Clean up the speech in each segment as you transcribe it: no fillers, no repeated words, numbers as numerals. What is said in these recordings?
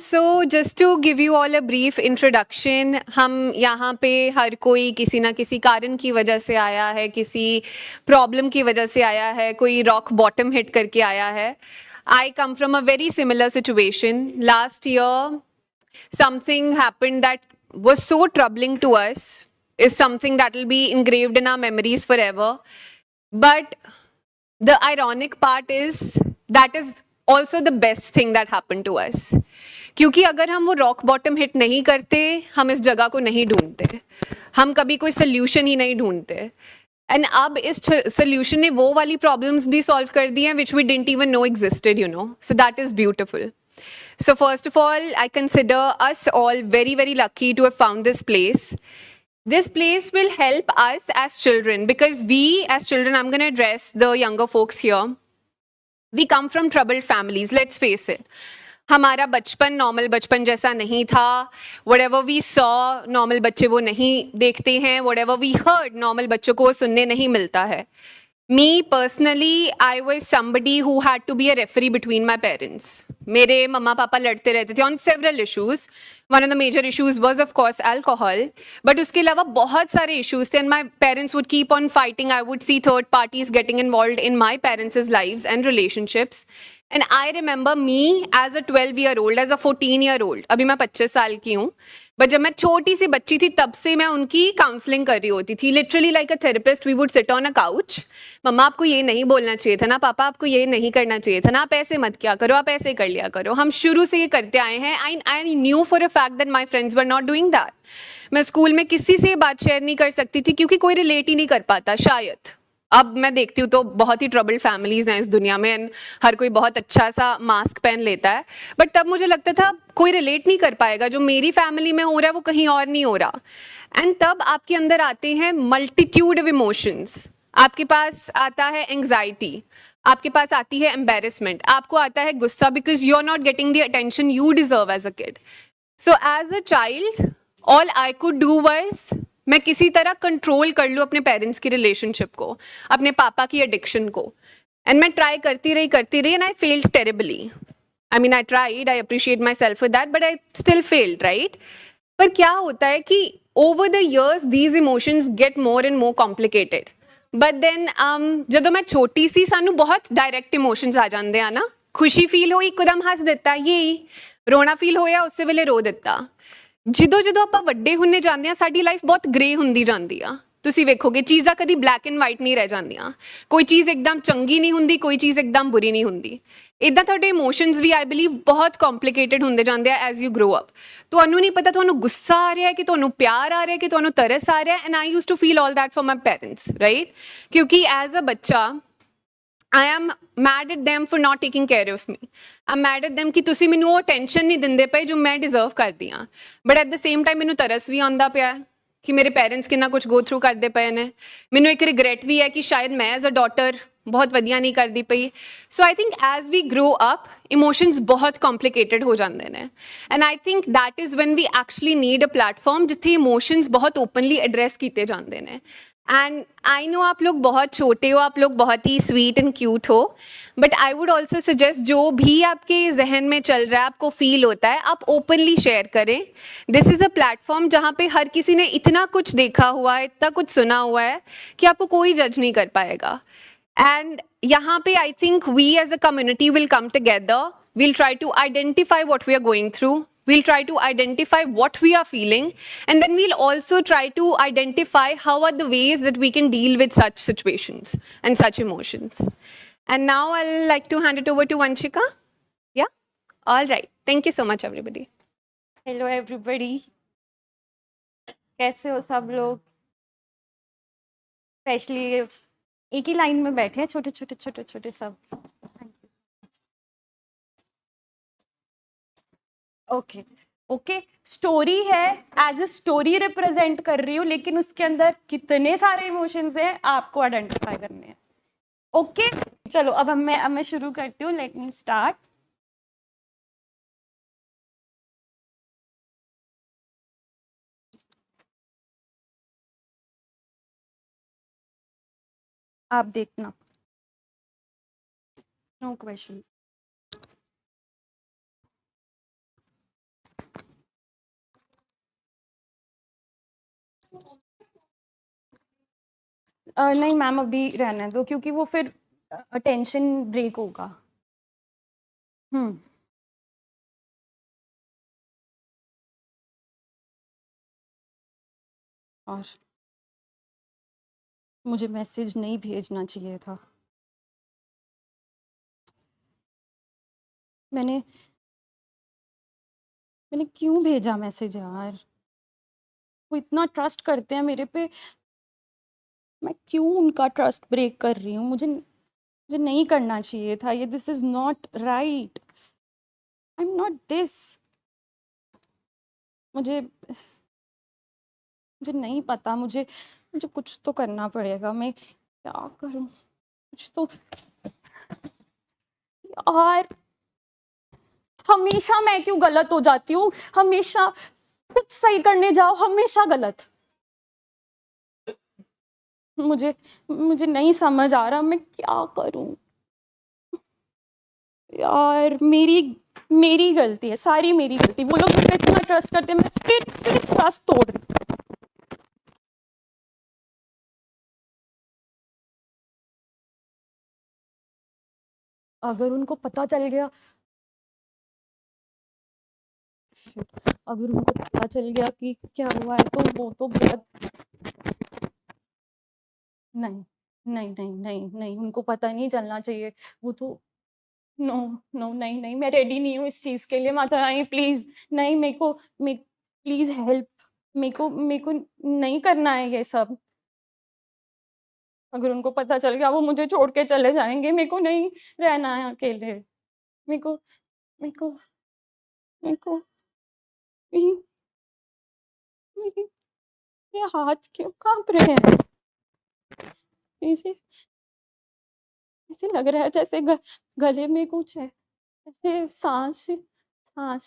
So just to give you all a brief introduction, हम यहाँ पे हर कोई किसी ना किसी कारण की वजह से आया है, किसी प्रॉब्लम की वजह से आया है, कोई रॉक बॉटम हिट करके आया है. I come from a very similar situation. Last year, something happened that was so troubling to us, is something that will be engraved in our memories forever. But the ironic part is that is also the best thing that happened to us. क्योंकि अगर हम वो rock bottom hit नहीं करते, हम इस जगह को नहीं ढूंढते, हम कभी कोई सोल्यूशन ही नहीं ढूंढते. एंड अब इस सोल्यूशन ने वो वाली प्रॉब्लम्स भी सॉल्व कर दी हैं which we didn't even know existed, you know. So that is beautiful. So first of all, I consider us all very, very lucky to have found this place. This place will help us as children because we as children, I'm going to address the younger folks here. We come from troubled families, let's face it. हमारा बचपन normal बचपन जैसा नहीं था. Whatever we saw, normal बच्चे वो नहीं देखते हैं. Whatever we heard, नॉर्मल बच्चों को सुनने नहीं मिलता है. Me personally, I was somebody who had to be a referee between my parents. मेरे मम्मा पापा लड़ते रहते थे on several issues. One of the major issues was of course alcohol. But उसके अलावा बहुत सारे issues थे and my parents would keep on fighting. I would see third parties getting involved in my parents' lives and relationships. And I remember me as a 12-year-old, as a 14-year-old. अभी मैं 25 साल की हूँ. But जब मैं छोटी सी बच्ची थी तब से मैं उनकी काउंसलिंग कर रही होती थी. Literally like a therapist we would sit on a couch. मम्मा आपको ये नहीं बोलना चाहिए था ना, पापा आपको ये नहीं करना चाहिए था ना, आप ऐसे मत क्या करो, आप ऐसे कर लिया करो. हम शुरू से ये करते आए हैं. I knew for a fact that my friends were not doing that. मैं स्कूल में किसी से बात शेयर नहीं कर सकती थी क्योंकि कोई रिलेट ही नहीं कर पाता शायद. अब मैं देखती हूँ तो बहुत ही ट्रबल्ड फैमिलीज हैं इस दुनिया में एंड हर कोई बहुत अच्छा सा मास्क पहन लेता है. बट तब मुझे लगता था कोई रिलेट नहीं कर पाएगा, जो मेरी फैमिली में हो रहा है वो कहीं और नहीं हो रहा. एंड तब आपके अंदर आते हैं मल्टीट्यूड ऑफ इमोशंस. आपके पास आता है एंग्जाइटी, आपके पास आती है एम्बेरसमेंट, आपको आता है गुस्सा because you are not getting the attention you deserve as a kid. So as a child all I could do was मैं किसी तरह कंट्रोल कर लूँ अपने पेरेंट्स की रिलेशनशिप को, अपने पापा की एडिक्शन को. एंड मैं ट्राई करती रही and I failed terribly. I mean I tried, I appreciate myself for that, but I still failed, right. पर क्या होता है कि over the years these emotions get more and more complicated. But then ਜਦੋਂ मैं छोटी सी सानू बहुत डायरेक्ट इमोशंस आ जाते हैं ना. खुशी फील होई ਇੱਕਦਮ हस ਦਿੱਤਾ, ये रोना फील होया उस ਵੇਲੇ रो ਦਿੱਤਾ. ਜਦੋਂ ਜਦੋਂ ਆਪਾਂ ਵੱਡੇ ਹੁੰਨੇ ਜਾਂਦੇ ਆ ਸਾਡੀ ਲਾਈਫ ਬਹੁਤ ਗ੍ਰੇ ਹੁੰਦੀ ਜਾਂਦੀ ਆ. ਤੁਸੀਂ ਵੇਖੋਗੇ ਚੀਜ਼ਾਂ ਕਦੀ ਬਲੈਕ ਐਂਡ ਵਾਈਟ ਨਹੀਂ ਰਹਿ ਜਾਂਦੀਆਂ. ਕੋਈ ਚੀਜ਼ ਇੱਕਦਮ ਚੰਗੀ ਨਹੀਂ ਹੁੰਦੀ, ਕੋਈ ਚੀਜ਼ ਇੱਕਦਮ ਬੁਰੀ ਨਹੀਂ ਹੁੰਦੀ. ਇਦਾਂ ਤੁਹਾਡੇ ਇਮੋਸ਼ਨਸ ਵੀ ਆਈ ਬਿਲੀਵ ਬਹੁਤ ਕੰਪਲਿਕੇਟਡ ਹੁੰਦੇ ਜਾਂਦੇ ਆ ਐਜ਼ ਯੂ ਗਰੋ ਅਪ. ਤੁਹਾਨੂੰ ਨਹੀਂ ਪਤਾ ਤੁਹਾਨੂੰ ਗੁੱਸਾ ਆ ਰਿਹਾ ਹੈ ਕਿ ਤੁਹਾਨੂੰ ਪਿਆਰ ਆ ਰਿਹਾ ਹੈ ਕਿ ਤੁਹਾਨੂੰ ਤਰਸ ਆ ਰਿਹਾ ਹੈ. And I used to feel all that for my parents, right. क्योंकि एज अ बच्चा I am mad at them for not taking care of me. I'm mad at them कि ਤੁਸੀਂ ਮੈਨੂੰ ਉਹ ਟੈਨਸ਼ਨ ਨਹੀਂ ਦਿੰਦੇ ਪਏ ਜੋ ਮੈਂ ਡਿਜ਼ਰਵ ਕਰਦੀ ਹਾਂ. But at the same time ਮੈਨੂੰ ਤਰਸ ਵੀ ਆਉਂਦਾ ਪਿਆ ਕਿ ਮੇਰੇ ਪੈਰੈਂਟਸ ਕਿੰਨਾ ਕੁਝ ਗੋ ਥਰੂ ਕਰਦੇ ਪਏ ਨੇ. ਮੈਨੂੰ ਇੱਕ ਰਿਗਰੈਟ ਵੀ ਹੈ ਕਿ ਸ਼ਾਇਦ ਮੈਂ ਐਜ਼ ਅ ਡਾਟਰ ਬਹੁਤ ਵਧੀਆ ਨਹੀਂ ਕਰਦੀ ਪਈ. So I think as we grow up emotions ਬਹੁਤ ਕੰਪਲਿਕੇਟਡ ਹੋ ਜਾਂਦੇ ਨੇ. And I think that is when we actually need a platform जिथे इमोशंस बहुत ओपनली एड्रेस किए जाते हैं. एंड आई नो आप लोग बहुत छोटे हो, आप लोग बहुत ही स्वीट एंड क्यूट हो, but I would also suggest जो भी आपके जहन में चल रहा है, आपको फील होता है, आप ओपनली शेयर करें. दिस इज़ अ प्लेटफॉर्म जहाँ पे हर किसी ने इतना कुछ देखा हुआ है, इतना कुछ सुना हुआ है कि आपको कोई जज नहीं कर पाएगा. एंड यहाँ पे I think we as a community will come together. We'll try to identify what we are going through. We'll try to identify what we are feeling. And then we'll also try to identify how are the ways that we can deal with such situations and such emotions. And now I'll like to hand it over to Vanshika. Yeah? All right. Thank you so much, everybody. Hello everybody, कैसे हो सब लोग? Specially एक ही line में बैठे हैं छोटे छोटे छोटे छोटे सब. ओके ओके, स्टोरी है, एज ए स्टोरी रिप्रेजेंट कर रही हूँ, लेकिन उसके अंदर कितने सारे इमोशंस हैं आपको आइडेंटिफाई करने हैं. ओके चलो अब मैं शुरू करती हूँ. Let me start. आप देखना, नो क्वेश्चंस. नहीं मैम अभी रहने दो, क्योंकि वो फिर अटेंशन ब्रेक होगा। और मुझे मैसेज नहीं भेजना चाहिए था। मैंने मैंने क्यों भेजा मैसेज यार? वो इतना ट्रस्ट करते हैं मेरे पे, मैं क्यों उनका ट्रस्ट ब्रेक कर रही हूँ? मुझे नहीं करना चाहिए था ये। This is not right. I am not this. मुझे मुझे नहीं पता। मुझे कुछ तो करना पड़ेगा। मैं क्या करूँ? कुछ तो यार, हमेशा मैं क्यों गलत हो जाती हूँ? हमेशा कुछ सही करने जाओ, हमेशा गलत। मुझे मुझे नहीं समझ आ रहा मैं क्या करूं यार। मेरी मेरी गलती है, सारी मेरी गलती। वो लोग मुझे इतना ट्रस्ट करते हैं, मैं फिर ट्रस्ट तोड़ रही हूं। अगर उनको पता चल गया, अगर उनको पता चल गया कि क्या हुआ है, तो वो तो बहुत। नहीं नहीं नहीं नहीं नहीं, उनको पता नहीं चलना चाहिए। वो तो नो नो, नहीं नहीं, मैं रेडी नहीं हूँ इस चीज के लिए। माता रानी प्लीज, नहीं, प्लीज हेल्प। मेरे को नहीं करना है ये सब। अगर उनको पता चल गया, वो मुझे छोड़ के चले जाएंगे। मेरे को नहीं रहना है अकेले। मेरे को मेरे को मेरे को मेरी- मेरी- ये हाथ क्यों कांप रहे हैं? ऐसे ऐसे लग रहा है जैसे गले में कुछ है। ऐसे सांस सांस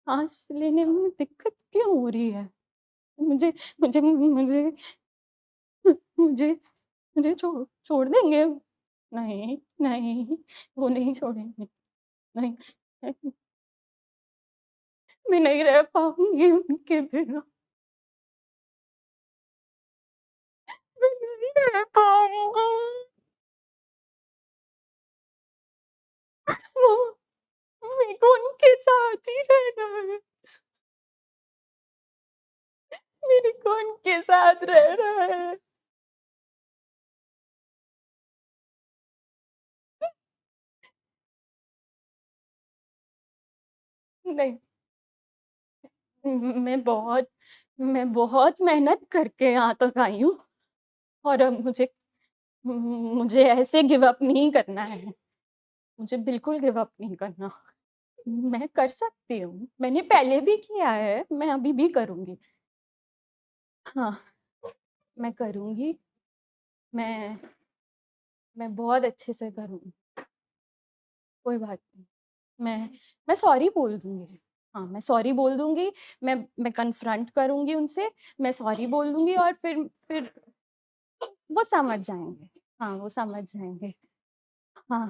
सांस लेने में दिक्कत क्यों हो रही है? मुझे मुझे मुझे मुझे मुझे छोड़ देंगे? नहीं नहीं, वो नहीं छोड़ेंगे। नहीं नहीं, मैं नहीं रह पाऊंगी उनके बिना। मैं नहीं रह पाऊंगा। वो मेरे को उनके साथ ही रहना है। मेरे को उनके साथ रहना है। नहीं, मैं बहुत मेहनत करके यहाँ तक आई हूँ, और अब मुझे ऐसे गिव अप नहीं करना है। मुझे बिल्कुल गिव अप नहीं करना। मैं कर सकती हूँ, मैंने पहले भी किया है, मैं अभी भी करूँगी। हाँ, मैं करूँगी। मैं मैं बहुत अच्छे से करूँगी। कोई बात नहीं। मैं सॉरी बोल दूँगी। हाँ, मैं सॉरी बोल दूँगी। मैं कन्फ्रंट करूँगी उनसे। मैं सॉरी बोल दूँगी, और फिर वो समझ जाएँगे। हाँ, वो समझ जाएँगे। हाँ,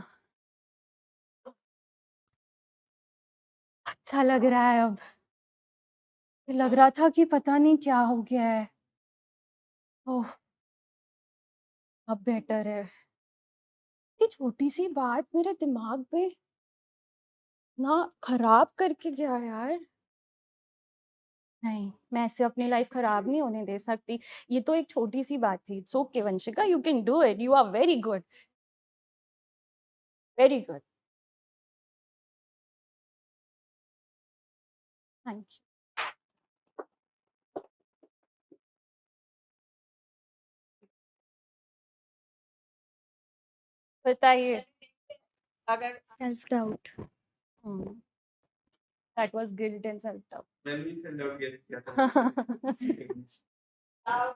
अच्छा लग रहा है अब। लग रहा था कि पता नहीं क्या हो गया है। ओह! अब बेटर है। ये छोटी-सी बात मेरे दिमाग पे ना खराब करके गया यार। नहीं, मैं ऐसे अपनी लाइफ खराब नहीं होने दे सकती। ये तो एक छोटी-सी बात थी। It's okay Vanshika, you can do it. You are very good, very good. Thank you. बताइए। अगर self doubt. Hmm, that was guilt and self doubt. मैंने भी सेल्फ डाउट किया था। और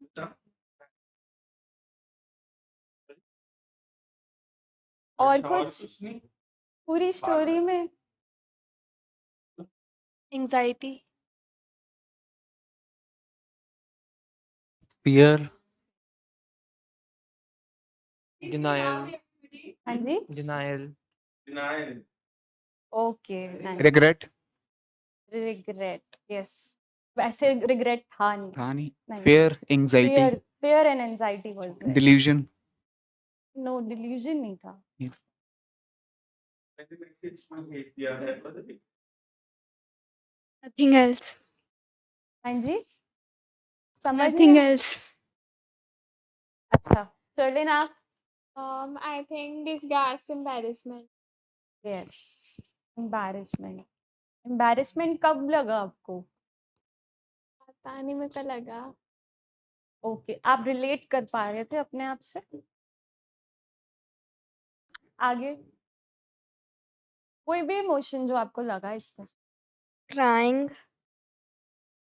अच्छा, और कुछ कुछ नहीं? पूरी स्टोरी में एंजाइटी। Fear, Denial. हाँ जी? denial, okay, nice. regret. Regret, yes. वैसे रिग्रेट था नहीं. था नहीं. नहीं. Fear, anxiety, fear and anxiety was there. delusion. No, delusion नहीं था. मैंने मैसेज क्यों भेज दिया है पता नहीं। Nothing else. हाँ जी, समझ Nothing नहीं. else. अच्छा, Sherlyn आप. I think disgust, embarrassment. Yes, embarrassment. Embarrassment कब लगा आपको? पता नहीं मेरे को लगा. ओके, आप रिलेट कर पा रहे थे अपने आप से? आगे कोई भी इमोशन जो आपको लगा इसमें? Crying.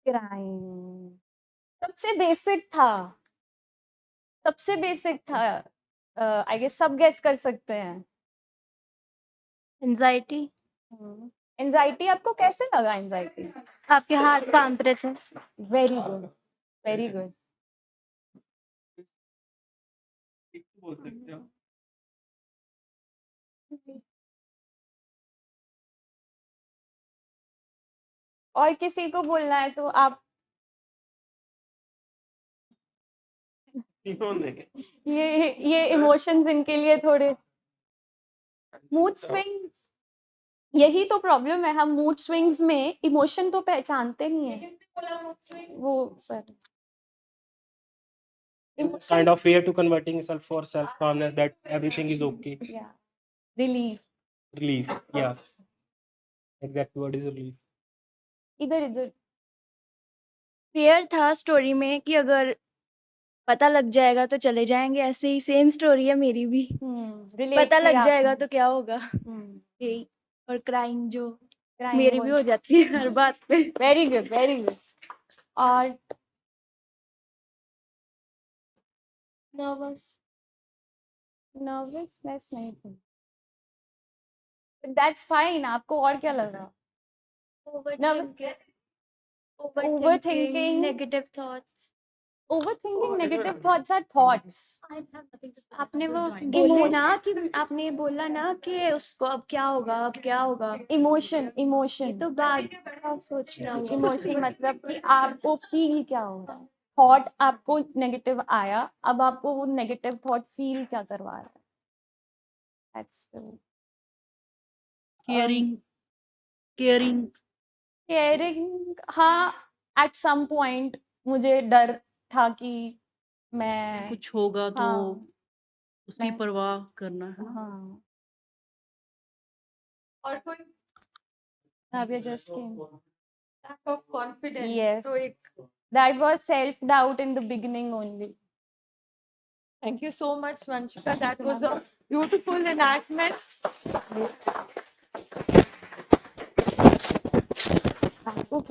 क्राइम सबसे बेसिक था. सबसे बेसिक था. आई गेस सब गेस कर सकते हैं. Anxiety. एंजाइटी आपको कैसे लगा? एंजाइटी आपके हाथ कांप रहे थे. Very good, very good. एक तो बोल सकते हो। और किसी को बोलना है तो आप इन्होंने ये इमोशंस इनके लिए थोड़े मूड स्विंग्स. यही तो प्रॉब्लम है, हम मूड स्विंग्स में इमोशन तो पहचानते नहीं है. वो sir kind of fear to converting self for self calmness that everything is okay. या relief. Relief. Yeah. Exact word is relief. इधर इधर फेयर था स्टोरी में कि अगर पता लग जाएगा तो चले जाएंगे. ऐसे ही सेम स्टोरी है मेरी भी. रिलेट पता लग जाएगा तो क्या होगा. यही. और क्राइंग जो मेरी भी हो जाती है हर बात पे. Very good, very good. और नर्वस. नर्वसनेस नहीं थी. That's fine. आपको और क्या लगा? Overthinking. Negative thoughts. Overthinking, negative thoughts are thoughts. आपने वो Emotion. बोला ना कि आपने बोला ना कि उसको अब क्या होगा, अब क्या होगा. Emotion, ये emotion. तो बात सोच रहा हूँ. Emotion मतलब कि आपको फील क्या हो रहा है. थॉट आपको नेगेटिव आया, अब आपको वो नेगेटिव थॉट फील क्या करवा रहा है. That's the caring caring. हाँ, at some point मुझे डर था कि मैं कुछ होगा तो हाँ, उसकी मैं- परवाह करना है ना. हाँ. और कोई Navya just came. lack of confidence. Yes. तो एक That was self-doubt in the beginning only. thank you so much, Vanshika. That was a beautiful enactment.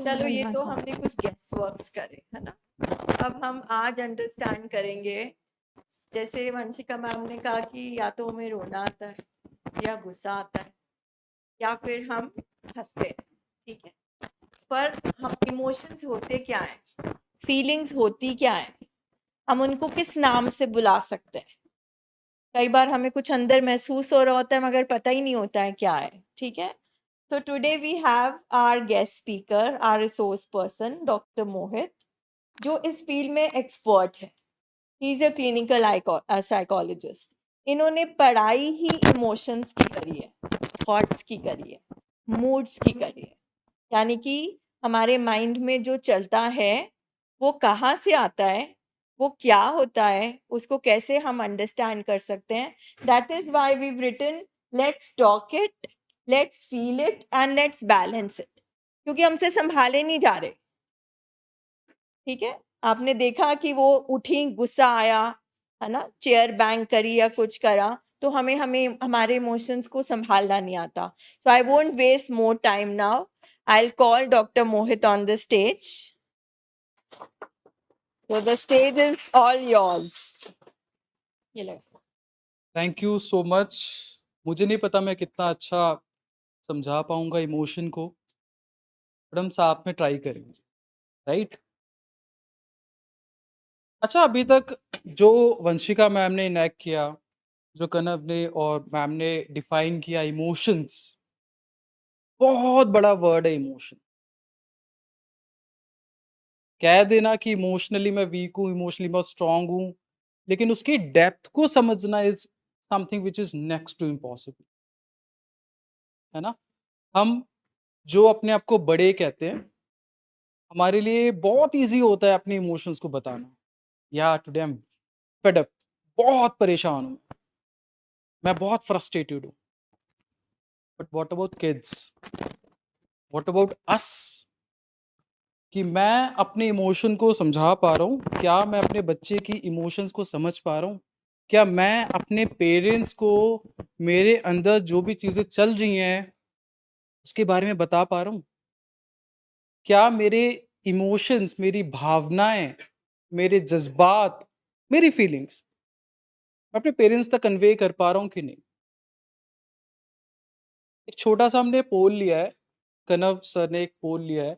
चलो ये तो हमने कुछ गेस वर्क्स करे है ना. अब हम आज अंडरस्टैंड करेंगे. जैसे वंशिका मैम ने कहा कि या तो हमें रोना आता है या गुस्सा आता है या फिर हम हंसते हैं. ठीक है, पर हम इमोशंस होते क्या है, फीलिंग्स होती क्या है, हम उनको किस नाम से बुला सकते हैं. कई बार हमें कुछ अंदर महसूस हो रहा होता है मगर पता ही नहीं होता है क्या है. ठीक है, so today we have our guest speaker, our resource person, Dr. Mohit, जो इस फील्ड में एक्सपर्ट है. He is a clinical psychologist. इन्होंने पढ़ाई ही इमोशंस की करी है, थॉट्स की करी है, मूड्स की करी है. यानी कि हमारे माइंड में जो चलता है वो कहाँ से आता है, वो क्या होता है, उसको कैसे हम अंडरस्टैंड कर सकते हैं. That is why we written let's talk it, let's feel it and let's balance it. क्योंकि हमसे संभाले नहीं जा रहे. ठीक है, आपने देखा कि वो उठी, गुस्सा आया है ना, चेयर बैंग करी या कुछ करा, तो हमें हमें हमारे इमोशंस को संभालना नहीं आता. So I won't waste more time now. I will call doctor Mohit on the stage. So the stage is all yours. ये लगा. Thank you so much. मुझे नहीं पता मैं कितना अच्छा समझा पाऊंगा इमोशन को, बट हम साथ में ट्राई करेंगे. राइट. अच्छा, अभी तक जो वंशिका मैम ने इनैक्ट किया, जो कनव ने और मैम ने डिफाइन किया इमोशंस, बहुत बड़ा वर्ड है इमोशन. कह देना कि इमोशनली मैं वीक हूँ, इमोशनली मैं स्ट्रांग हूँ, लेकिन उसकी डेप्थ को समझना is something which is next to impossible, है ना? हम जो अपने आप को बड़े कहते हैं, हमारे लिए बहुत ईज़ी होता है अपने इमोशंस को बताना। यार today I am fed up, बहुत परेशान हूँ, मैं बहुत फ्रस्ट्रेटेड हूँ। But what about kids? What about us? कि मैं अपने इमोशन को समझा पा रहा हूँ? क्या मैं अपने बच्चे की इमोशंस को समझ पा रहा हूँ? क्या मैं अपने पेरेंट्स को मेरे अंदर जो भी चीज़ें चल रही हैं, उसके बारे में बता पा रहा हूँ? क्या मेरे इमोशंस, मेरी भावनाएँ, मेरे जज़्बात, मेरी फीलिंग्स मैं अपने पेरेंट्स तक कन्वे कर पा रहा हूँ कि नहीं? एक छोटा-सा हमने पोल लिया है, कनव सर ने एक पोल लिया है,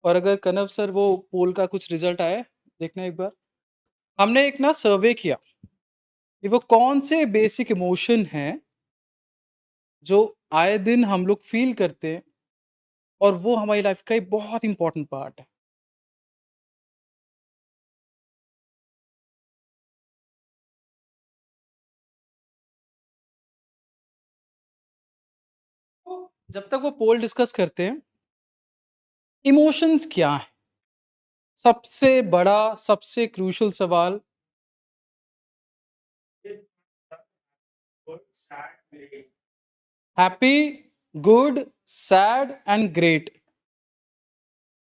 और अगर कनव सर वो पोल का कुछ रिज़ल्ट आया है, देखना एक बार। हमने एक ना सर्वे किया कि वो कौन से बेसिक इमोशन हैं, जो आए दिन हम लोग फ़ील करते हैं और वो हमारी लाइफ़ का एक बहुत इम्पोर्टेंट पार्ट है। तो जब तक वो पोल डिस्कस करते हैं, इमोशंस क्या हैं? सबसे बड़ा, सबसे क्रूशियल सवाल, happy, good, sad and great.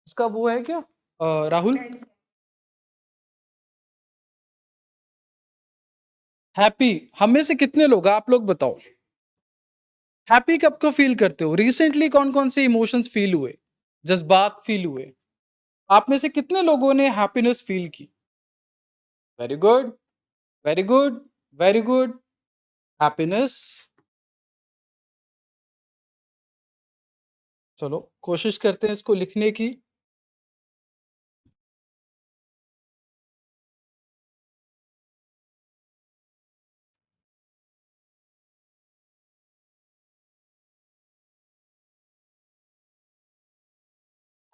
इसका वो है क्या राहुल? हैप्पी, हम में से कितने लोग, आप लोग बताओ, हैप्पी कब को फील करते हो? रिसेंटली कौन-कौन से इमोशंस फील हुए, जज़्बात फील हुए? आप में से कितने लोगों ने हैप्पीनेस फील की? Very good, very good, very good. Happiness, चलो कोशिश करते हैं इसको लिखने की।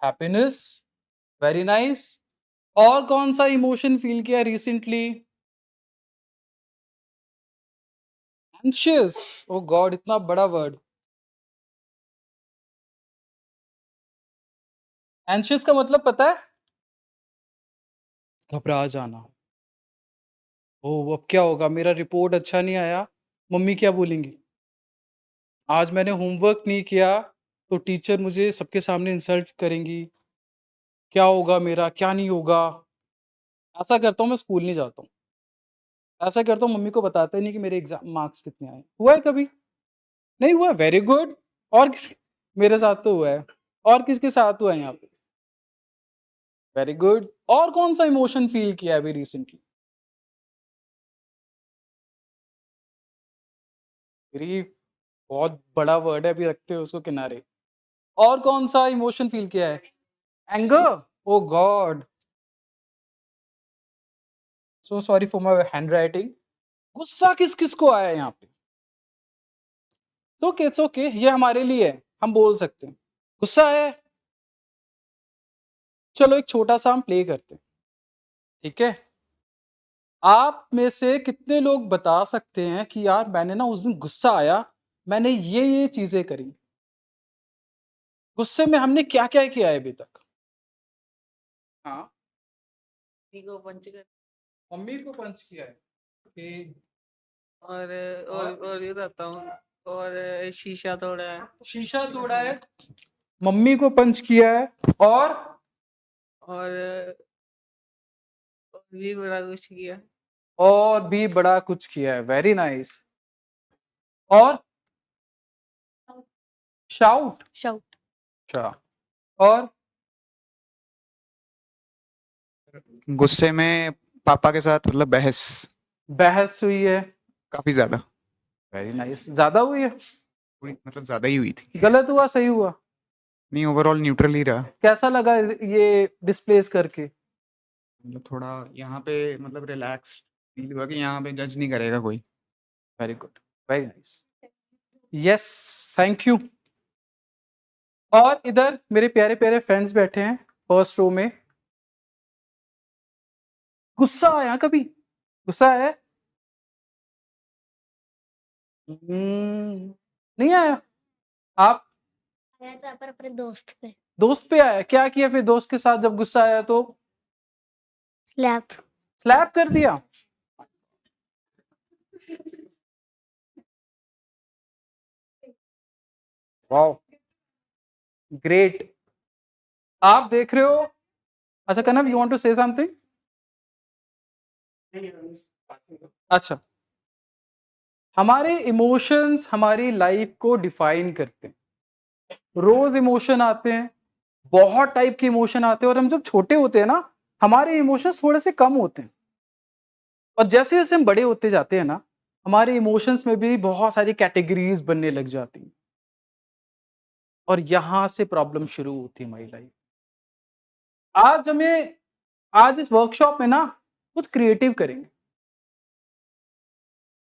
Happiness, very nice. और कौन-सा इमोशन फील किया रिसेंटली? एंग्ज़ियस, ओह गॉड इतना बड़ा वर्ड। एंग्ज़ियस का मतलब पता है? घबरा जाना। ओह! अब क्या होगा? मेरा रिपोर्ट अच्छा नहीं आया, मम्मी क्या बोलेंगी? आज मैंने होमवर्क नहीं किया, तो टीचर मुझे सबके सामने इंसल्ट करेंगी। क्या होगा मेरा, क्या नहीं होगा? ऐसा करता हूँ मैं स्कूल नहीं जाता हूँ। ऐसा करता हूँ मम्मी को बताता ही नहीं कि मेरे एग्ज़ाम मार्क्स कितने आए। हुआ है कभी? नहीं हुआ? Very good. और किस मेरे साथ तो हुआ है। और किसके साथ हुआ है यहाँ पे? Very good. और कौन-सा इमोशन फ़ील किया है अभी रिसेंटली? ग्रीफ, बहुत बड़ा वर्ड है, अभी रखते हैं उसको किनारे। और कौन-सा इमोशन फ़ील किया है? Anger? Oh God! So sorry for my handwriting. गुस्सा किस-किस को आया है यहाँ पे? इट्स ओके, ये हमारे लिए है, हम बोल सकते हैं। गुस्सा आया है? चलो एक छोटा-सा हम प्ले करते हैं, ठीक है? आप में से कितने लोग बता सकते हैं कि यार मैंने ना उस दिन गुस्सा आया, मैंने ये चीज़ें करी। गुस्से में हमने क्या-क्या किया है अभी तक? हाँ, मम्मी को पंच किया है। ओके, और ये रहता हूँ और शीशा तोड़ा है शीशा तोड़ा है, मम्मी को पंच किया है, और और भी बड़ा कुछ किया। और भी बड़ा कुछ किया है। Very nice. और शाउट? शाउट। अच्छा, और गुस्से में पापा के साथ मतलब बहस बहस हुई है। काफ़ी ज़्यादा, वेरी नाइस। ज़्यादा हुई है? थोड़ी मतलब ज़्यादा ही हुई थी। गलत हुआ, सही हुआ? नहीं, ओवरऑल न्यूट्रल ही रहा। कैसा लगा ये डिस्प्लेस करके? मतलब थोड़ा यहाँ पे मतलब रिलैक्स फील हुआ कि यहाँ पे जज नहीं करेगा कोई। Very good, very nice. Yes, thank you. और इधर मेरे प्यारे-प्यारे फ्रेंड्स बैठे हैं फर्स्ट रो में। गुस्सा आया कभी? गुस्सा आया है? नहीं आया? आप? आया था पर अपने दोस्त पे। दोस्त पे आया, क्या किया फिर दोस्त के साथ जब गुस्सा आया तो? स्लैप। स्लैप कर दिया? Wow, great. आप देख रहे हो? अच्छा Kanav, you want to say something? अच्छा, हमारे इमोशंस हमारी लाइफ को डिफाइन करते हैं। रोज इमोशन आते हैं, बहुत टाइप के इमोशन आते हैं, और हम जब छोटे होते हैं ना, हमारे इमोशंस थोड़े से कम होते हैं, और जैसे जैसे हम बड़े होते जाते हैं ना, हमारे इमोशंस में भी बहुत सारी कैटेगरीज बनने लग जाती हैं, और यहां से प्रॉब्लम शुरू होती है हमारी लाइफ। आज इस वर्कशॉप में ना कुछ क्रिएटिव करेंगे।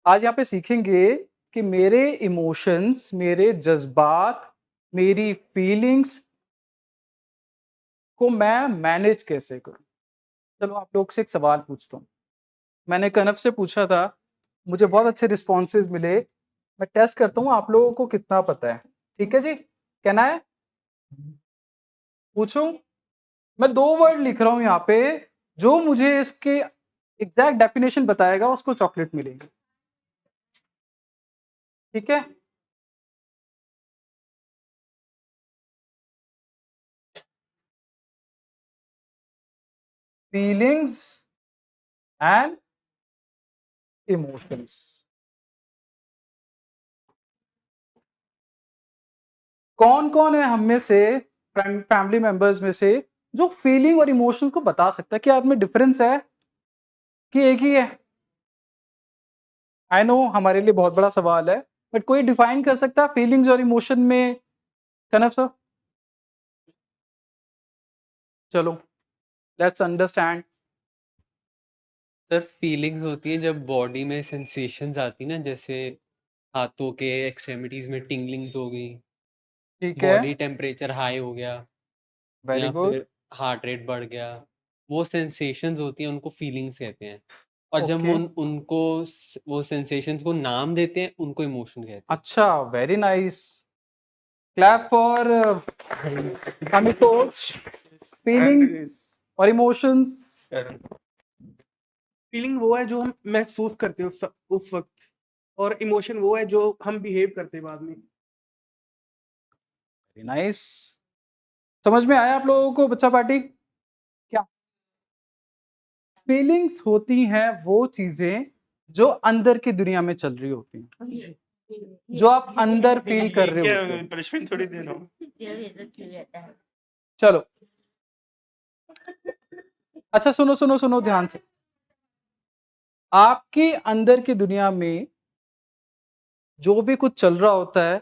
आज यहाँ पे सीखेंगे कि मेरे इमोशंस, मेरे जज्बात, मेरी फीलिंग्स को मैं मैनेज कैसे करूं। चलो आप लोग से एक सवाल पूछता हूँ। मैंने कनव से पूछा था, मुझे बहुत अच्छे रिस्पॉन्सेज मिले। मैं टेस्ट करता हूँ आप लोगों को कितना पता है। ठीक है जी, कहना है? पूछूं? मैं 2 वर्ड लिख रहा हूं यहाँ पे, जो मुझे इसके एग्जैक्ट डेफिनेशन बताएगा उसको चॉकलेट मिलेगी। ठीक है? Feelings and emotions. कौन कौन है हम में से, फैमिली मेंबर्स में से, जो फीलिंग और इमोशन को बता सकता है? क्या आप में डिफरेंस है कि एक ही है? आई नो हमारे लिए बहुत बड़ा सवाल है, बट कोई डिफाइन कर सकता है फीलिंग्स और इमोशन में? कनव सर, चलो लेट्स अंडरस्टैंड। सर फीलिंग्स होती है जब बॉडी में सेंसेशंस आती ना, जैसे हाथों के एक्सट्रेमिटीज में टिंगलिंग्स हो गई, ठीक है, बॉडी टेम्परेचर हाई हो गया, वेरी या गुड। फिर हार्ट रेट बढ़ गया, वो सेंसेशंस होती हैं, उनको फीलिंग्स कहते हैं। और जब ओके, वो सेंसेशंस को नाम देते हैं, उनको इमोशन कहते हैं। अच्छा, very nice. Clap for Amitosh. Feelings और इमोशंस। फीलिंग वो है जो हम महसूस करते हैं उस वक्त, और इमोशन वो है जो हम बिहेव करते हैं बाद में। Very nice. समझ में आया आप लोगों को बच्चा पार्टी? क्या फीलिंग्स होती हैं? वो चीजें जो अंदर की दुनिया में चल रही होती हैं, जो आप अंदर फील कर रहे होते हैं। पनिशमेंट थोड़ी दे रहा हूँ। चलो अच्छा, सुनो सुनो सुनो ध्यान से। आपके अंदर की दुनिया में जो भी कुछ चल रहा होता है,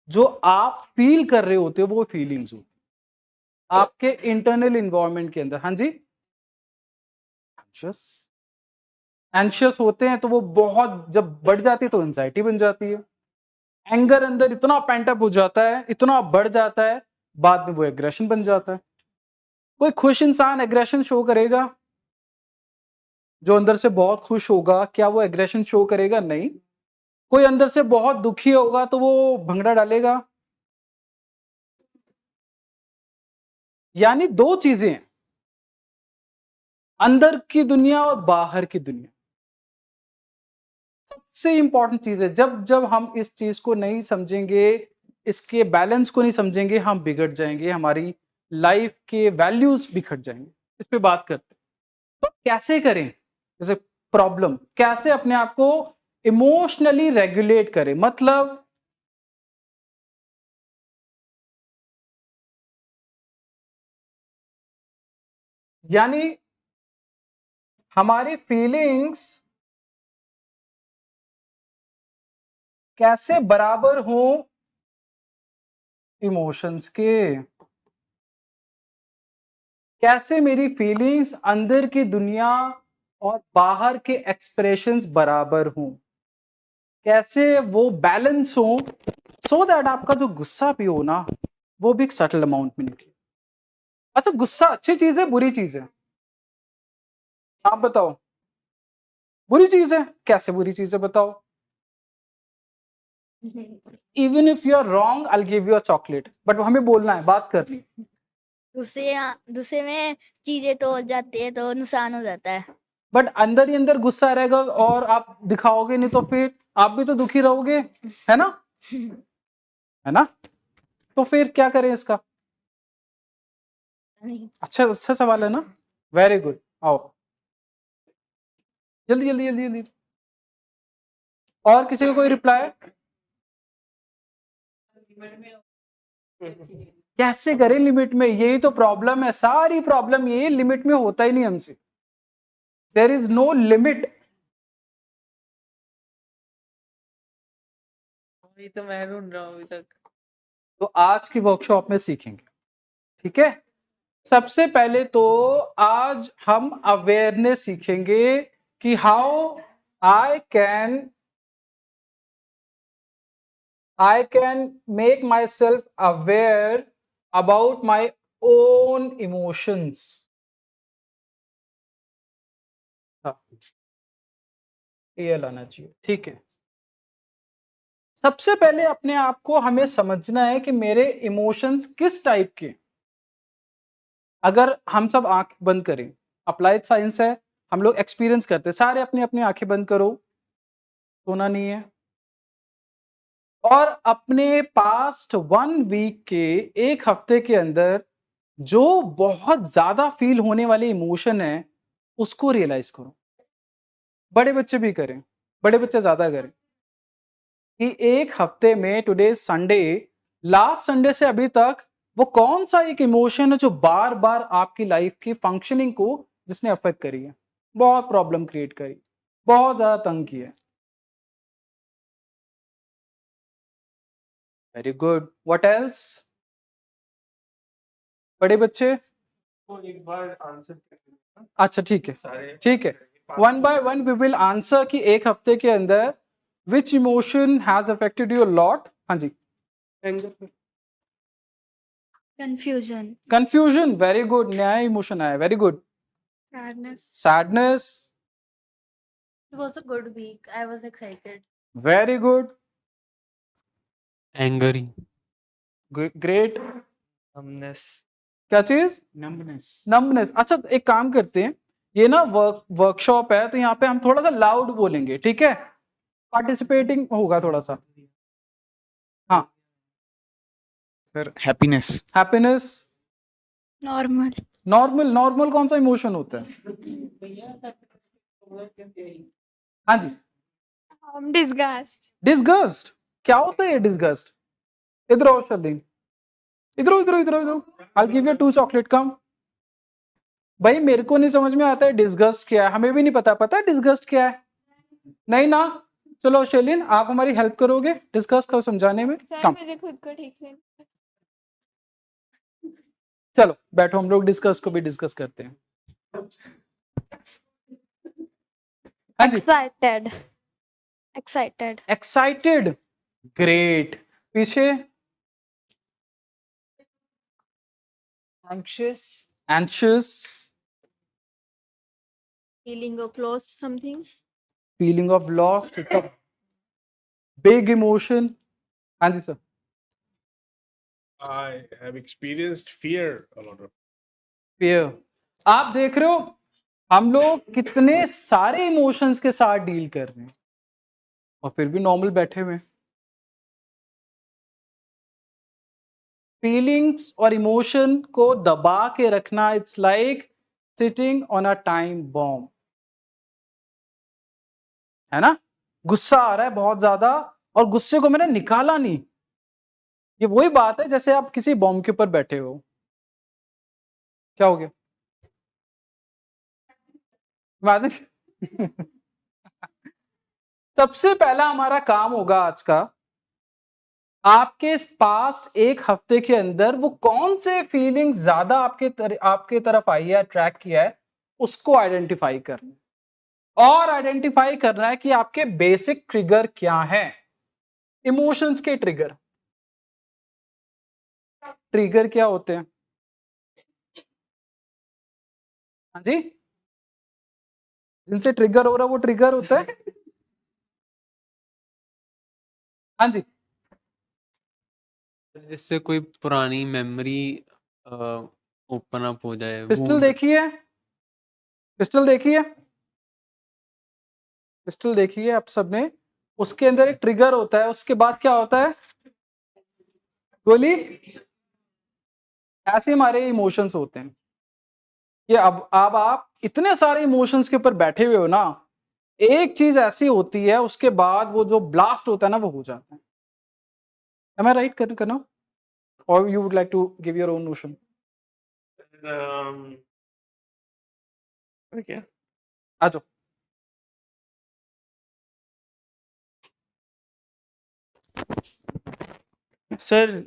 जो आप फील कर रहे होते हो, वो फीलिंग्स होती है आपके इंटरनल इन्वायरमेंट के अंदर। हाँ जी, एंशियस होते हैं तो वो बहुत जब बढ़ जाती है तो एंजाइटी बन जाती है। एंगर अंदर इतना पेंटअप हो जाता है, इतना बढ़ जाता है, बाद में वो एग्रेशन बन जाता है। कोई खुश इंसान एग्रेशन शो करेगा? जो अंदर से बहुत खुश होगा, क्या वो एग्रेशन शो करेगा? नहीं। कोई अंदर से बहुत दुखी होगा तो वो भंगड़ा डालेगा। यानी 2 चीजें हैं, अंदर की दुनिया और बाहर की दुनिया। सबसे इंपॉर्टेंट चीज है, जब जब हम इस चीज को नहीं समझेंगे, इसके बैलेंस को नहीं समझेंगे, हम बिगड़ जाएंगे, हमारी लाइफ के वैल्यूज बिखर जाएंगे। इस पे बात करते हैं। तो कैसे करें? जैसे प्रॉब्लम, कैसे अपने आप को इमोशनली रेगुलेट करें? मतलब यानी हमारी फीलिंग्स कैसे बराबर हो इमोशंस के। कैसे मेरी फीलिंग्स, अंदर की दुनिया और बाहर के एक्सप्रेशंस बराबर हों, कैसे वो बैलेंस हो, सो दैट आपका जो गुस्सा भी हो ना, वो भी एक सटल अमाउंट में निकले। अच्छा, गुस्सा अच्छी चीज है बुरी चीज है? आप बताओ, बुरी चीज है? कैसे बुरी चीज है बताओ? Even if you are wrong I give you a chocolate, but हमें बोलना है, बात कर। दूसरे में चीजें तो जाती है तो नुकसान हो जाता है। बट अंदर ही अंदर गुस्सा रहेगा और आप दिखाओगे नहीं तो फिर आप भी तो दुखी रहोगे, है ना? है ना? तो फिर क्या करें इसका? अच्छा अच्छा सवाल है ना, वेरी गुड। आओ जल्दी जल्दी जल्दी जल्दी। और किसी का कोई रिप्लाई? कैसे करें लिमिट में? यही तो प्रॉब्लम है, सारी प्रॉब्लम ये लिमिट में होता ही नहीं हमसे। There is no limit. अभी तो मैं ढूंढ रहा हूँ अभी तक। तो आज की वर्कशॉप में सीखेंगे, ठीक है? सबसे पहले तो आज हम अवेयरनेस सीखेंगे कि how I can make my self aware about my own emotions. ये लाना चाहिए, ठीक है? सबसे पहले अपने आप को हमें समझना है कि मेरे इमोशंस किस टाइप के। अगर हम सब आंख बंद करें, अप्लाइड साइंस है, हम लोग एक्सपीरियंस करते हैं, सारे अपनी अपनी आंखें बंद करो, सोना नहीं है, और अपने पास्ट 1 वीक के, एक हफ्ते के अंदर जो बहुत ज्यादा फील होने वाले इमोशन है उसको रियलाइज करो। बड़े बच्चे भी करें, बड़े बच्चे ज्यादा करें कि एक हफ्ते में, टुडे संडे, लास्ट संडे से अभी तक वो कौन सा एक इमोशन है जो बार बार आपकी लाइफ की फंक्शनिंग को जिसने अफेक्ट करी है, बहुत प्रॉब्लम क्रिएट करी, बहुत ज्यादा तंग किया है। Very good. What else? बड़े बच्चे एक बार आंसर। अच्छा ठीक है, ठीक है, 1 by 1 वी विल आंसर कि एक हफ्ते के अंदर which emotion has affected you lot. हाँ जी। Anger, confusion, confusion, very good, नया इमोशन आया, very good. Sadness, sadness, It was a good week. I was excited. Very good, angry, great. हमनेस, क्या चीज? नंबनेस। नंबनेस। अच्छा एक काम करते हैं, ये ना वर्कशॉप है तो यहाँ पे हम थोड़ा सा लाउड बोलेंगे, ठीक है? पार्टिसिपेटिंग होगा थोड़ा सा। हाँ, sir happiness. Happiness, normal, normal. Normal कौन सा इमोशन होता है? हाँ जी। डिस्गस्ट, डिसगस्ट, क्या होता है ये डिसगस्ट? इधर आओ शर्लीन, इधर इधर इधर इधर, आई गिव यू 2 चॉकलेट, कम। भाई मेरे को नहीं समझ में आता है डिसगस्ट क्या है, हमें भी नहीं पता। पता है डिसगस्ट क्या है? नहीं ना? चलो शर्लीन आप हमारी हेल्प करोगे डिस्कस को समझाने में? कम, मुझे खुद को ठीक से चलो बैठो, हम लोग डिस्कस को भी डिस्कस करते हैं। हाँ जी। Excited, excited, excited, great. पीछे? anxious, anxious, feeling of lost something, feeling of lost, big emotion. हाँ जी sir. I have experienced fear a lot of. Fear. आप देख रहे हो हम लोग कितने सारे इमोशंस के साथ डील कर रहे हैं और फिर भी नॉर्मल बैठे हुए हैं। फीलिंग्स और इमोशन को दबा के रखना, it's like sitting on a time bomb, है ना? गुस्सा आ रहा है बहुत ज्यादा और गुस्से को मैंने निकाला नहीं, ये वही बात है जैसे आप किसी बॉम्ब के ऊपर बैठे हो। क्या हो गया? इमेजिन। सबसे पहला हमारा काम होगा आज का, आपके पास्ट एक हफ्ते के अंदर वो कौन से फीलिंग ज्यादा आपके तरफ आई है, ट्रैक किया है, उसको आइडेंटिफाई करना और आइडेंटिफाई करना है कि आपके बेसिक ट्रिगर क्या हैं। इमोशंस के ट्रिगर, ट्रिगर क्या होते हैं? हाँ जी, जिनसे ट्रिगर हो रहा है वो ट्रिगर होता है। हाँ जी, जिससे कोई पुरानी मेमोरी ओपन अप हो जाए, पिस्टल wound। देखी है, पिस्टल देखी है, पिस्टल देखी है आप सबने। उसके अंदर एक ट्रिगर होता है, उसके बाद क्या होता है? गोली। ऐसे हमारे इमोशंस होते हैं कि अब आप इतने सारे इमोशंस के ऊपर बैठे हुए हो ना, एक चीज ऐसी होती है उसके बाद वो जो ब्लास्ट होता है ना वो हो जाता है। Am I right करना? Or you would like to give your own notion? Okay. आ जाओ। सर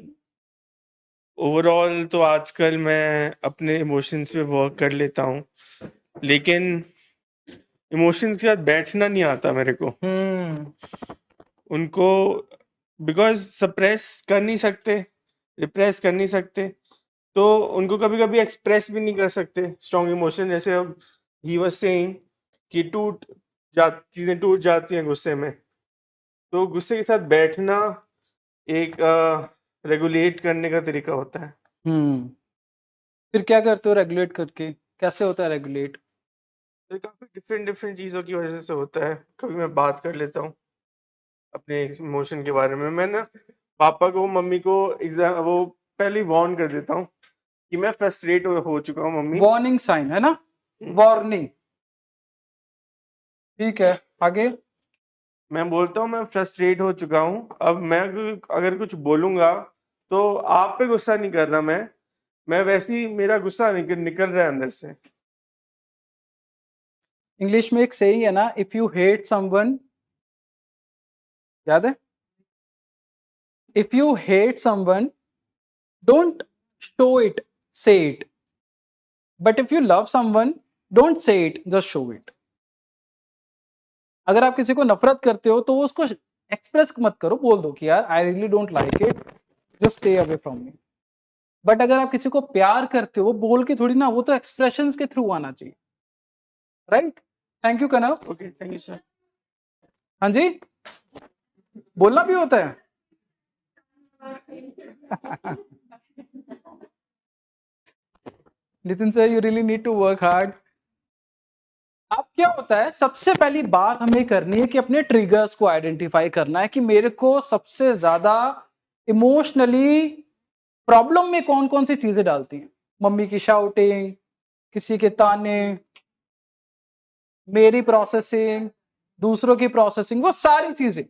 ओवरऑल तो आजकल मैं अपने इमोशंस पे वर्क कर लेता हूँ, लेकिन इमोशंस के साथ बैठना नहीं आता मेरे को। उनको बिकॉज सप्रेस कर नहीं सकते, रिप्रेस कर नहीं सकते, तो उनको कभी कभी एक्सप्रेस भी नहीं कर सकते स्ट्रॉन्ग इमोशन। जैसे अब ही वाज सेइंग कि चीज़ें टूट जाती हैं गुस्से में, तो गुस्से के साथ बैठना एक रेगुलेट करने का तरीका होता है। फिर क्या करते हो रेगुलेट करके? कैसे होता है रेगुलेट? तो काफ़ी डिफरेंट चीज़ों की वजह से होता है। कभी मैं बात कर लेता हूँ अपने इमोशन के बारे में। मैं ना पापा को, मम्मी को वो पहले ही वार्न कर देता हूँ कि मैं फ्रस्ट्रेट हो चुका हूँ मम्मी। वार्निंग साइन है ना, वार्निंग। ठीक है, आगे। मैं बोलता हूँ मैं फ्रस्ट्रेट हो चुका हूँ, अब मैं अगर कुछ बोलूँगा तो आप पे गुस्सा नहीं कर रहा मैं वैसे ही मेरा गुस्सा निकल रहा है अंदर से। इंग्लिश में एक सही है ना, इफ यू हेट समवन, याद है? If you hate someone don't show it, say it, but if you love someone don't say it, just show it. अगर आप किसी को नफरत करते हो तो उसको एक्सप्रेस मत करो, बोल दो कि यार I really don't like it, just stay away from me. But अगर आप किसी को प्यार करते हो, बोल के थोड़ी ना, वो तो एक्सप्रेशंस के थ्रू आना चाहिए, right? Thank you Kanav. Okay, thank you sir. हाँ जी, बोलना भी होता है। Nitin sir, you really need to work hard. अब क्या होता है, सबसे पहली बात हमें करनी है कि अपने ट्रिगर्स को आइडेंटिफाई करना है कि मेरे को सबसे ज्यादा इमोशनली प्रॉब्लम में कौन कौन सी चीजें डालती हैं। मम्मी की शाउटिंग, किसी के ताने, मेरी प्रोसेसिंग, दूसरों की प्रोसेसिंग, वो सारी चीजें।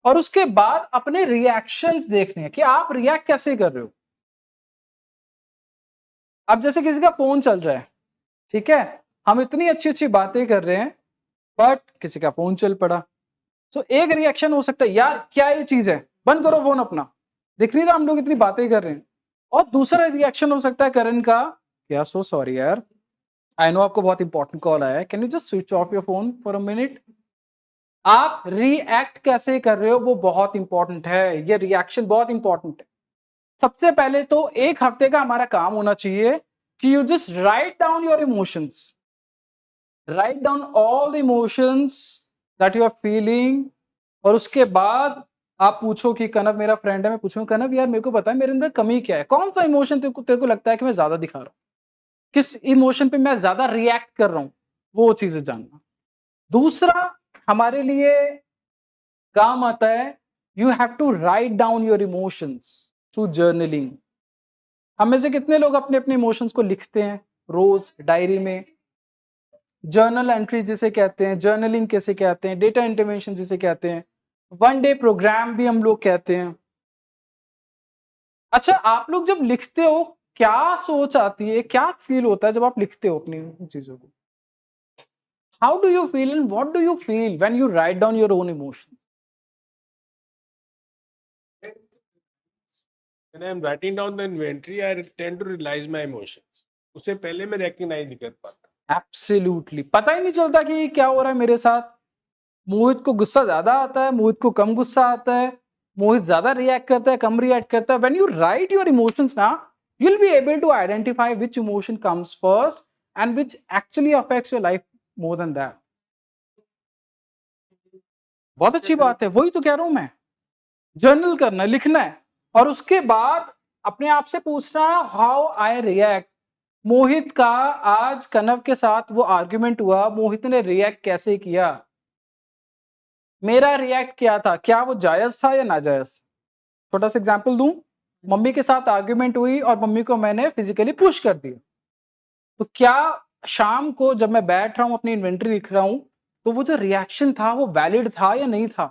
और उसके बाद अपने रिएक्शंस देखने हैं कि आप रिएक्ट कैसे कर रहे हो। अब जैसे किसी का फोन चल रहा है, ठीक है, हम इतनी अच्छी अच्छी बातें कर रहे हैं बट किसी का फोन चल पड़ा, तो एक रिएक्शन हो सकता है यार क्या ये चीज है, बंद करो फोन अपना, दिख नहीं रहा हम लोग इतनी बातें कर रहे हैं। और दूसरा रिएक्शन हो सकता है करण का, या सो सॉरी यार, आई नो आपको बहुत इंपॉर्टेंट कॉल आया है, can you just switch off your phone for a minute. आप रिएक्ट कैसे कर रहे हो वो बहुत इंपॉर्टेंट है, ये रिएक्शन बहुत इंपॉर्टेंट है। सबसे पहले तो एक हफ्ते का हमारा काम होना चाहिए कि you just write down your emotions, write down all the emotions that you are feeling. और उसके बाद आप पूछो कि कनव मेरा फ्रेंड है, मैं पूछूं कनव यार मेरे को पता है मेरे अंदर कमी क्या है, कौन सा इमोशन तेरे को लगता है कि मैं ज्यादा दिखा रहा हूं, किस इमोशन पे मैं ज्यादा रिएक्ट कर रहा हूं, वो चीजें जानना। दूसरा हमारे लिए काम आता है, you have to write down your emotions through journaling. हम में से कितने लोग अपने अपने इमोशंस को लिखते हैं रोज डायरी में? जर्नल एंट्री जिसे कहते हैं, जर्नलिंग कैसे कहते हैं, डेटा इंटरवेंशन जिसे कहते हैं, वन डे प्रोग्राम भी हम लोग कहते हैं। अच्छा, आप लोग जब लिखते हो क्या सोच आती है, क्या फील होता है जब आप लिखते हो अपनी चीजों को? How do you feel and what do you feel when you right down your own emotion? When I'm writing down the inventory, I tend to realize my emotions. उससे पहले मैं recognize नहीं कर पाता। एब्सोल्युटली, पता ही नहीं चलता कि क्या हो रहा है मेरे साथ। मोहित को गुस्सा ज्यादा आता है, मोहित को कम गुस्सा आता है, मोहित ज्यादा रिएक्ट करता है, कम रिएक्ट करता है। When you write your emotions ना, you will be able to identify which emotion comes first and which actually affects your life more than that. बहुत अच्छी बात है, वही तो कह रहा हूं मैं। जर्नल करना है, लिखना है, और उसके बाद अपने आप से पूछना है हाउ आई रिएक्ट। मोहित का आज कनव के साथ वो आर्ग्यूमेंट हुआ, मोहित ने रिएक्ट कैसे किया, मेरा रिएक्ट क्या था, क्या वो जायज था या नाजायज। छोटा सा एग्जांपल दूं, मम्मी के साथ आर्ग्यूमेंट हुई और मम्मी को मैंने फिजिकली पुश कर दिया, तो क्या शाम को जब मैं बैठ रहा हूं अपनी इन्वेंटरी लिख रहा हूं, तो वो जो रिएक्शन था वो वैलिड था या नहीं था।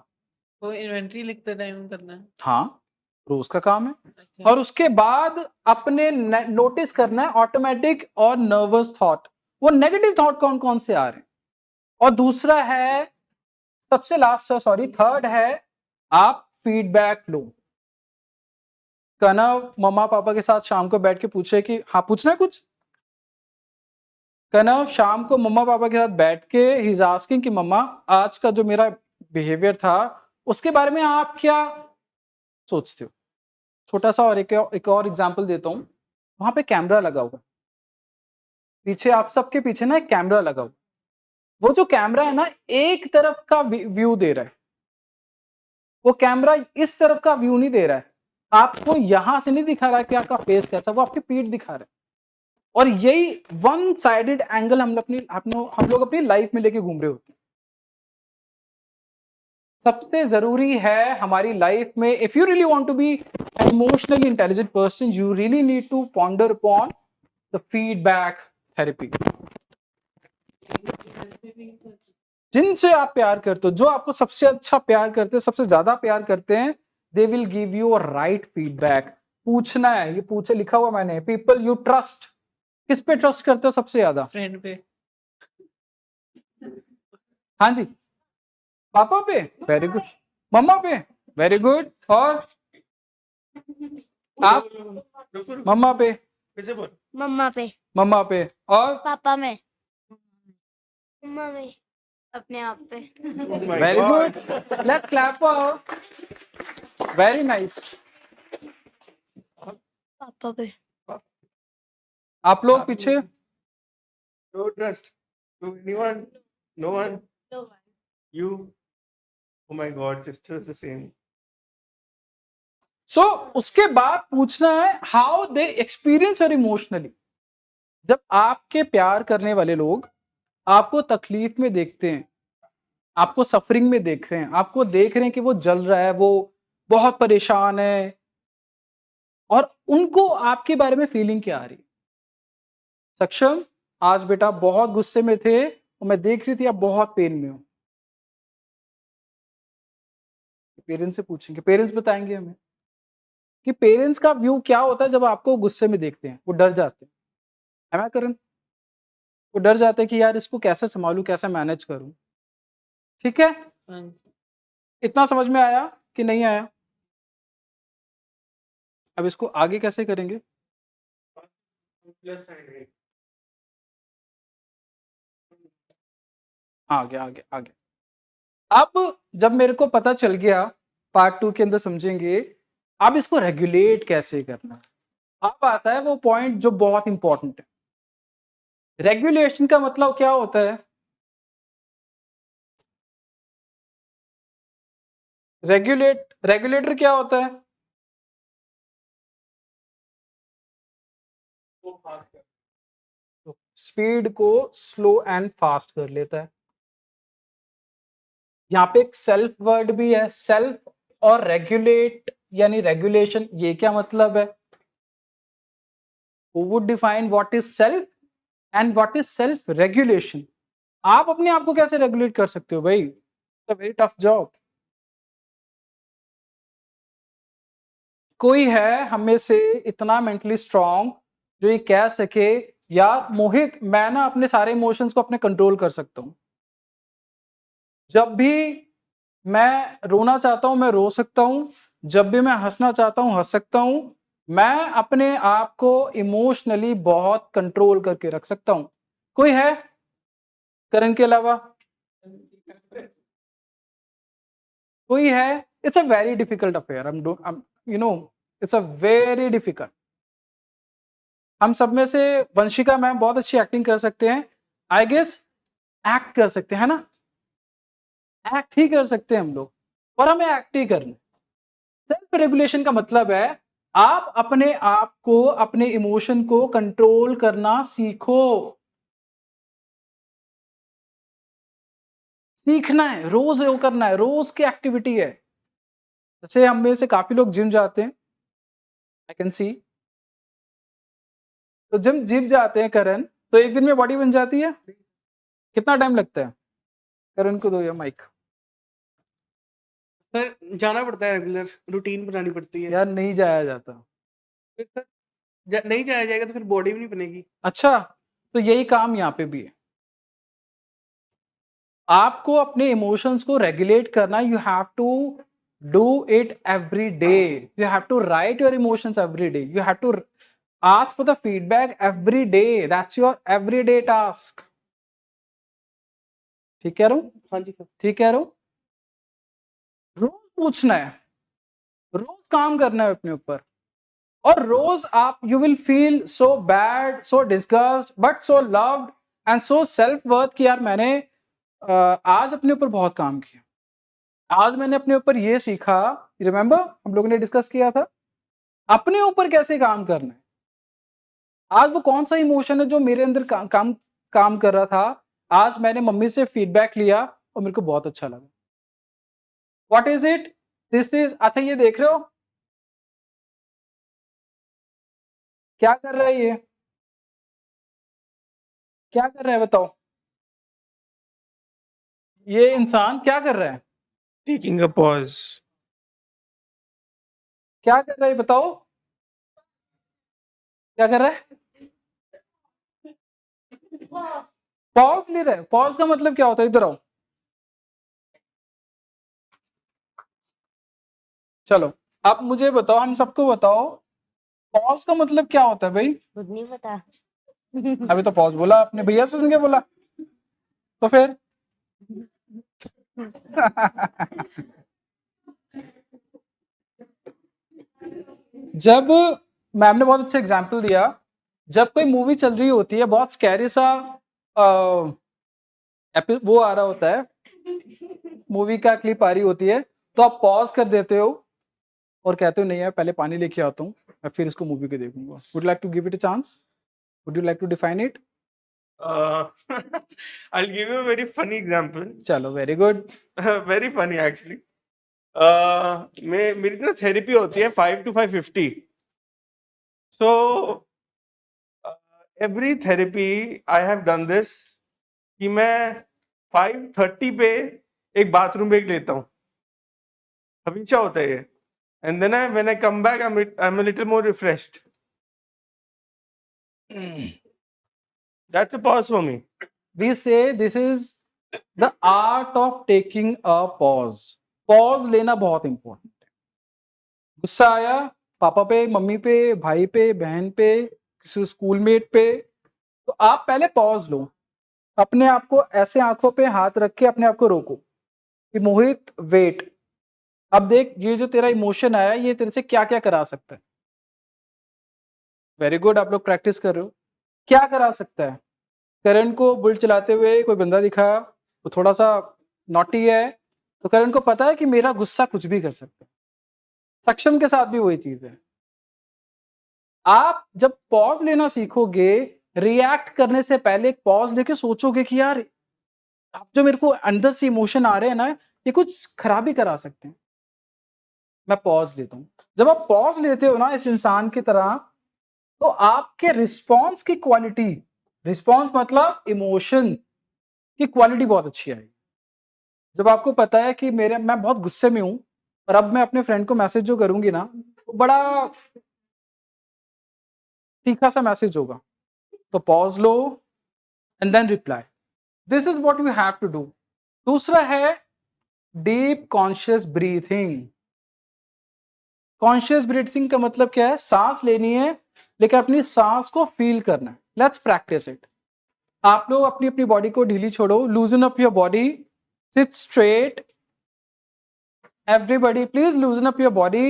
वो इन्वेंटरी लिखते टाइम करना है। हाँ, रोज का काम है। अच्छा। और उसके बाद अपने नोटिस करना है ऑटोमेटिक और नर्वस थॉट, वो नेगेटिव थॉट कौन कौन से आ रहे हैं। और दूसरा है, सबसे लास्ट, सॉरी थर्ड है, आप फीडबैक लो। कनव मम्मा पापा के साथ शाम को बैठ के पूछे कि हाँ पूछना है कुछ। कनव शाम को मम्मा पापा के साथ बैठ के ही इज आस्किंग कि मम्मा आज का जो मेरा बिहेवियर था उसके बारे में आप क्या सोचते हो। छोटा सा और एक और एग्जांपल देता हूँ। वहां पे कैमरा लगा हुआ, पीछे आप सबके पीछे ना एक कैमरा लगा हुआ, वो जो कैमरा है ना एक तरफ का व्यू दे रहा है, वो कैमरा इस तरफ का व्यू नहीं दे रहा है, आपको यहां से नहीं दिखा रहा है कि आपका फेस कैसा, वो आपकी पीठ दिखा रहा है। और यही वन साइडेड एंगल हम लोग अपनी लाइफ में लेके घूम रहे होते हैं। सबसे जरूरी है हमारी लाइफ में, if you really want to be an emotionally intelligent person, you really need to ponder upon the feedback therapy. जिनसे आप प्यार करते हो, जो आपको सबसे अच्छा प्यार करते हैं, सबसे ज्यादा प्यार करते हैं, they will give you right feedback. पूछना है, ये पूछे लिखा हुआ मैंने, पीपल यू ट्रस्ट, किस पे ट्रस्ट करते हो सबसे ज्यादा। फ्रेंड पे। हाँ जी, पापा पे, वेरी गुड। मम्मा पे, वेरी गुड। और आप मम्मा पे, कैसे बोल, मम्मा पे, मम्मा पे। और पापा में, मम्मा में, अपने आप पे। Very good, let's clap for, very nice. पापा पे, आप लोग पीछे, no trust to anyone, no one, you, oh my god, sisters the same. सो उसके बाद पूछना है हाउ दे एक्सपीरियंस और इमोशनली। जब आपके प्यार करने वाले लोग आपको तकलीफ में देखते हैं, आपको सफरिंग में देख रहे हैं, आपको देख रहे हैं कि वो जल रहा है, वो बहुत परेशान है, और उनको आपके बारे में फीलिंग क्या आ रही है। सक्षम, आज बेटा बहुत गुस्से में थे और मैं देख रही थी आप बहुत पेन में हो। पेरेंट्स से पूछेंगे, पेरेंट्स बताएंगे हमें कि पेरेंट्स का व्यू क्या होता है जब आपको गुस्से में देखते हैं। वो डर जाते हैं, है ना करण, वो डर जाते हैं कि यार इसको कैसे संभालूं, कैसे मैनेज करूं। ठीक है, इतना समझ में आया कि नहीं आया। अब इसको आगे कैसे करेंगे। आगे आगे आगे। अब जब मेरे को पता चल गया, पार्ट 2 के अंदर समझेंगे अब इसको रेगुलेट कैसे करना है। अब आता है वो पॉइंट जो बहुत इंपॉर्टेंट है। रेगुलेशन का मतलब क्या होता है। रेगुलेटर क्या होता है। स्पीड को स्लो एंड फास्ट कर लेता है। यहाँ पे एक सेल्फ वर्ड भी है, सेल्फ और रेगुलेट यानी रेगुलेशन, ये क्या मतलब है। Who would define what is self and what is self regulation। आप अपने आप को कैसे रेगुलेट कर सकते हो भाई, it's a very tough job. कोई है हम में से इतना मेंटली स्ट्रांग जो ये कह सके यार मोहित मैं ना अपने सारे इमोशंस को अपने कंट्रोल कर सकता हूं, जब भी मैं रोना चाहता हूं मैं रो सकता हूं, जब भी मैं हंसना चाहता हूं हंस सकता हूं, मैं अपने आप को इमोशनली बहुत कंट्रोल करके रख सकता हूं। कोई है करण के अलावा, कोई है। It's a very difficult affair, you know it's a very difficult. हम सब में से वंशिका मैम बहुत अच्छी एक्टिंग कर सकते हैं, आई गेस एक्ट कर सकते हैं, है ना। एक्ट ही कर सकते हैं हम लोग, और हमें एक्ट ही करना। सेल्फ रेगुलेशन का मतलब है आप अपने आप को, अपने इमोशन को कंट्रोल करना सीखो। सीखना है, रोज वो करना है, रोज की एक्टिविटी है। जैसे हम में से काफी लोग जिम जाते हैं, आई कैन सी। तो जिम जिम जाते हैं करण, तो एक दिन में बॉडी बन जाती है? कितना टाइम लगता है? करण को दो या माइक। सर जाना पड़ता है, रेगुलर रूटीन बनानी पड़ती है। यार नहीं जाया जाता। फिर सर नहीं जाया जाएगा तो फिर बॉडी भी नहीं बनेगी। अच्छा, तो यही काम यहाँ पे भी है। आपको अपने इमोशंस को रेगुलेट करना, you have to do it every day. You have to write your emotions every day. You have to ask for the feedback every day. That's your everyday task. ठीक कह रहा हूं? हाँ जी सर। ठीक कह रहा हूं? रोज पूछना है, रोज काम करना है अपने ऊपर, और रोज आप you will feel so bad, so disgust, but so loved and so self worth कि यार मैंने आज अपने ऊपर बहुत काम किया। आज मैंने अपने ऊपर ये सीखा। रिमेंबर हम लोगों ने डिस्कस किया था अपने ऊपर कैसे काम करना है। आज वो कौन सा इमोशन है जो मेरे अंदर काम कर रहा था, आज मैंने मम्मी से फीडबैक लिया और मेरे को बहुत अच्छा लगा। What is it? This is, अच्छा ये देख रहे हो क्या कर रहा है ये? क्या कर रहा है बताओ? ये इंसान क्या कर रहा है? Taking a pause. क्या कर रहा है बताओ? क्या कर रहा है? पॉज ले रहा है। पॉज का मतलब क्या होता है? इधर आओ। चलो आप मुझे बताओ, हम सबको बताओ, पॉज का मतलब क्या होता है भाई? खुद नहीं पता। अभी तो पॉज बोला आपने, भैया से सुन के बोला तो फिर जब मैम ने बहुत अच्छा एग्जाम्पल दिया, जब कोई मूवी चल रही होती है, बहुत स्कैरी सा वो आ रहा होता है, मूवी का क्लिप आ रही होती है, तो आप पॉज कर देते हो और कहते हो नहीं यार पहले पानी लेके आता हूँ, मैं फिर इसको मूवी को देखूंगा। Would like to give it a chance? Would you like to define it? I'll give you a very funny example. चलो very good. Very funny actually. मेरी ना थेरेपी होती है 5 to 5:50. So every therapy I have done this कि मैं 5:30 पे एक bathroom break लेता हूँ, हमेशा होता है ये। And then when I come back, I'm a little more refreshed. That's a pause for me. We say this is the art of taking a pause. Pause लेना बहुत इंपॉर्टेंट है। गुस्सा आया पापा पे, मम्मी पे, भाई पे, बहन पे, किसी स्कूलमेट पे, तो आप पहले पॉज लो। अपने आप को ऐसे आंखों पे हाथ रख के अपने आप को रोको कि मोहित वेट, अब देख ये जो तेरा इमोशन आया ये तेरे से क्या क्या करा सकता है। वेरी गुड, आप लोग प्रैक्टिस कर रहे हो। क्या करा सकता है? करण को बुलेट चलाते हुए कोई बंदा दिखा, वो थोड़ा सा नॉटी है, तो करण को पता है कि मेरा गुस्सा कुछ भी कर सकता है। सक्षम के साथ भी वही चीज है। आप जब पॉज लेना सीखोगे, रिएक्ट करने से पहले एक पॉज लेके सोचोगे कि यार अब जो मेरे को अंदर से इमोशन आ रहे हैं ना, ये कुछ खराबी करा सकते हैं, मैं पॉज लेता हूँ। जब आप पॉज लेते हो ना इस इंसान की तरह, तो आपके रिस्पॉन्स की क्वालिटी, रिस्पॉन्स मतलब इमोशन की क्वालिटी बहुत अच्छी आएगी। जब आपको पता है कि मैं बहुत गुस्से में हूं और अब मैं अपने फ्रेंड को मैसेज जो करूंगी ना, वो बड़ा तीखा सा मैसेज होगा, तो पॉज लो and then reply. This is what you have to do. दूसरा है deep conscious breathing. Conscious breathing का मतलब क्या है? सांस लेनी है लेकिन अपनी सांस को फील करना है। Let's practice it. आप लोग अपनी अपनी बॉडी को ढीली छोड़ो, लूजन up your body, seat straight. Everybody, please loosen up your body.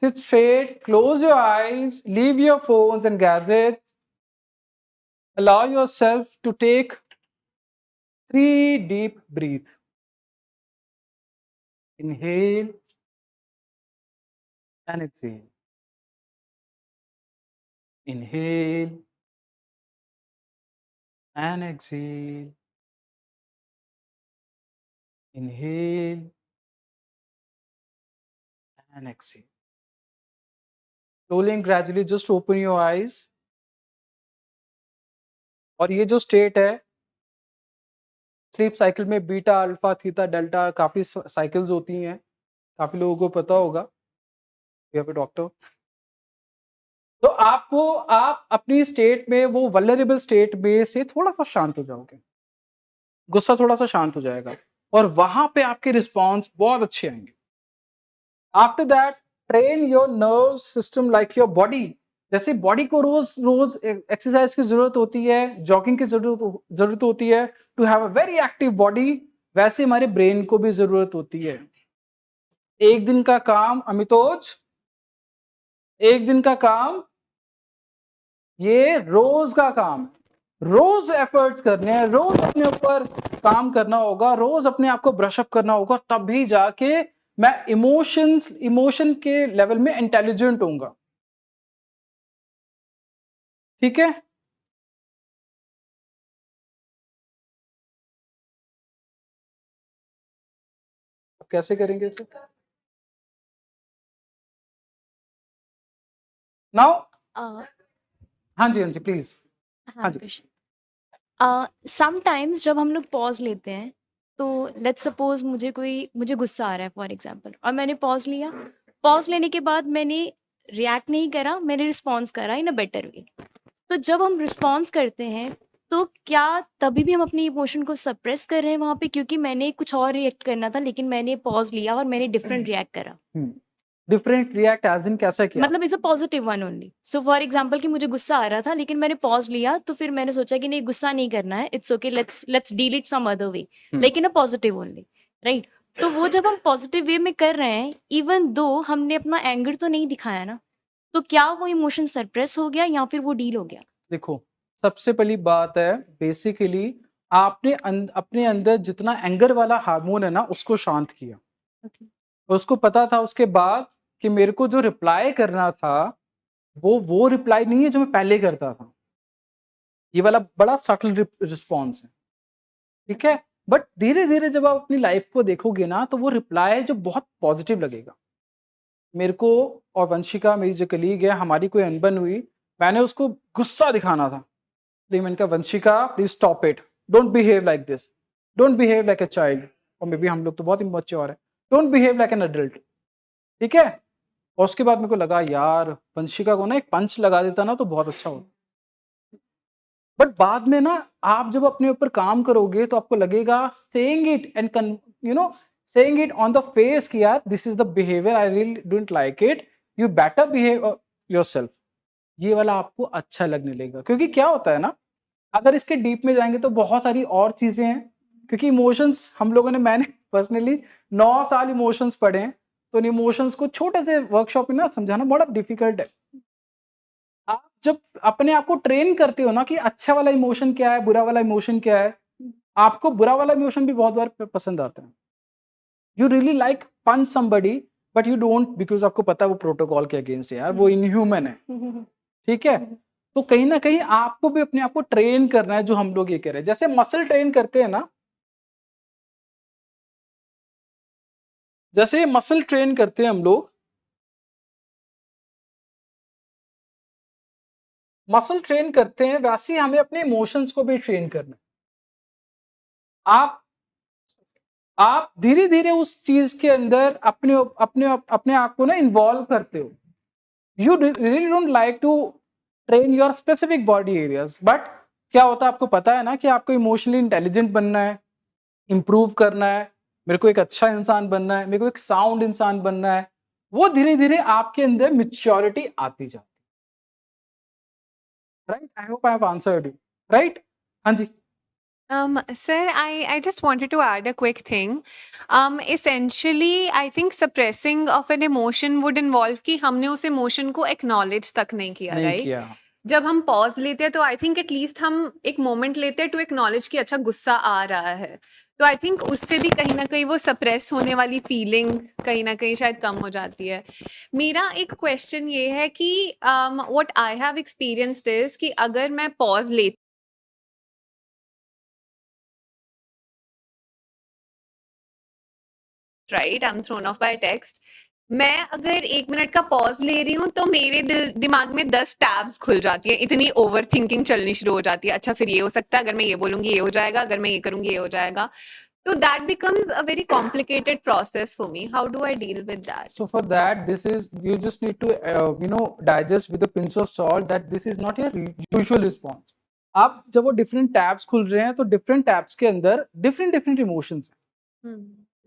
Sit straight, close your eyes, leave your phones and gadgets. Allow yourself to take 3 deep breaths. Inhale and exhale. Inhale and exhale. Inhale and exhale. Slowly and gradually just open your eyes. और ये जो state है sleep cycle में beta, alpha, theta, delta काफी cycles होती हैं, काफी लोगों को पता होगा, यहाँ पे डॉक्टर। तो आप अपनी स्टेट में वो वल्नरेबल स्टेट में से थोड़ा सा शांत हो जाओगे, गुस्सा थोड़ा सा शांत हो जाएगा और वहां पे आपके रिस्पॉन्स बहुत अच्छे आएंगे। After that train your nerve system like your body. जैसे बॉडी को रोज रोज एक्सरसाइज की जरूरत होती है, जॉगिंग की जरूरत होती है to have a very active body, वैसे हमारे ब्रेन को भी जरूरत होती है। एक दिन का काम अमितोज, एक दिन का काम, ये रोज का काम, रोज एफर्ट्स करने हैं, रोज अपने ऊपर काम करना होगा, रोज अपने आप को ब्रश अप करना होगा, तभी जाके मैं इमोशन के लेवल में इंटेलिजेंट होऊंगा। ठीक है? अब कैसे करेंगे इसे? नाउ हाँ जी प्लीज। हाँ जी। समटाइम्स जब हम लोग पॉज लेते हैं तो लेट्स सपोज मुझे गुस्सा आ रहा है फॉर एग्जांपल, और मैंने पॉज लिया, पॉज लेने के बाद मैंने रिएक्ट नहीं करा, मैंने रिस्पॉन्स करा इन अ बेटर वे। तो जब हम रिस्पॉन्स करते हैं तो क्या तभी भी हम अपनी इमोशन को सप्रेस कर रहे हैं वहाँ पे, क्योंकि मैंने कुछ और रिएक्ट करना था लेकिन मैंने पॉज लिया और मैंने डिफरेंट रिएक्ट करा। डिफरेंट रिएक्ट एज इन कैसा किया? मतलब is a positive one only. So for example कि मुझे गुस्सा आ रहा था लेकिन मैंने पॉज लिया, तो फिर मैंने सोचा कि नहीं गुस्सा नहीं करना है, it's okay, let's deal it some other way, लेकिन अ पॉजिटिव ओनली, राइट? तो वो जब हम पॉजिटिव वे में कर रहे हैं, इवन दो हमने अपना एंगर तो नहीं दिखाया ना, तो क्या वो इमोशन सरप्रेस हो गया या फिर वो डील हो गया? देखो, सबसे पहली बात है बेसिकली आपने अपने अंदर जितना एंगर वाला हार्मोन है ना उसको शांत किया। उसको पता था उसके बाद कि मेरे को जो रिप्लाई करना था वो रिप्लाई नहीं है जो मैं पहले करता था। ये वाला बड़ा सटल रिस्पॉन्स है, ठीक है? बट धीरे धीरे जब आप अपनी लाइफ को देखोगे ना तो वो रिप्लाई जो बहुत पॉजिटिव लगेगा। मेरे को और वंशिका मेरी जो कलीग है, हमारी कोई अनबन हुई, मैंने उसको गुस्सा दिखाना था, लेकिन मैंने कहा Vanshika please stop it, don't behave like this, don't behave like a child, और मे बी हम लोग तो बहुत इमैच्योर है, don't behave like an adult, ठीक है? और उसके बाद मेरे को लगा यार वंशिका को ना एक पंच लगा देता ना तो बहुत अच्छा होता। बट बाद में ना आप जब अपने ऊपर काम करोगे तो आपको लगेगा saying it and saying it on the face कि यार this is the behavior I really don't like it, you better behave yourself, ये वाला आपको अच्छा लगने लगेगा। क्योंकि क्या होता है ना, अगर इसके डीप में जाएंगे तो बहुत सारी और चीजें हैं, क्योंकि इमोशंस हम लोगों ने, मैंने पर्सनली 9 साल इमोशंस पढ़े हैं, तो इन इमोशंस को छोटे से वर्कशॉप में ना समझाना बड़ा डिफिकल्ट है। आप जब अपने आप को ट्रेन करते हो ना कि अच्छा वाला इमोशन क्या है, बुरा वाला इमोशन क्या है, आपको बुरा वाला इमोशन भी बहुत बार पसंद आता है। You really like punch somebody, but you don't because आपको पता है वो प्रोटोकॉल के अगेंस्ट है यार, वो इनह्यूमन है, ठीक है? तो कहीं ना कहीं आपको भी अपने आप को ट्रेन करना है, जो हम लोग ये कह रहे हैं, जैसे मसल ट्रेन करते हैं ना, जैसे मसल ट्रेन करते हैं हम लोग, मसल ट्रेन करते हैं, वैसे ही हमें अपने इमोशंस को भी ट्रेन करना है। आप धीरे धीरे उस चीज के अंदर अपने आप को ना इन्वॉल्व करते हो। You really don't like to train your specific body areas, but क्या होता है आपको पता है ना कि आपको इमोशनली इंटेलिजेंट बनना है, इंप्रूव करना है, मेरे को एक अच्छा इंसान बनना है, मेरे को एक साउंड इंसान बनना है, वो धीरे धीरे आपके अंदर मैच्योरिटी आती जाती है। Right? I hope I have answered you, right? हाँ जी। Sir, I just wanted to add a quick thing. Essentially, I think suppressing of an emotion would involve कि हमने उस emotion को acknowledge तक नहीं किया, नहीं right? किया। जब हम pause लेते हैं तो I think at least हम एक moment लेते हैं to acknowledge कि अच्छा गुस्सा आ रहा है। तो आई थिंक उससे भी कहीं ना कहीं वो सप्रेस होने वाली फीलिंग कहीं ना कहीं शायद कम हो जाती है। मेरा एक क्वेश्चन ये है कि what I have experienced is कि अगर मैं पॉज ले right, I am thrown off by text, मैं अगर 1 मिनट का पॉज ले रही हूँ तो मेरे दिमाग में 10 टैब्स खुल जाती है, इतनी ओवर थिंकिंग चलनी शुरू हो जाती है। अच्छा फिर ये हो सकता है, अगर मैं ये बोलूंगी ये हो जाएगा, अगर मैं ये करूंगी ये हो जाएगा। So that becomes a very complicated process for me. How do I deal with that? So for that, this is, you just need to digest with a pinch of salt that this is not your usual response. आप जब वो different tabs खुल रहे हैं तो different tabs के अंदर different different emotions हैं।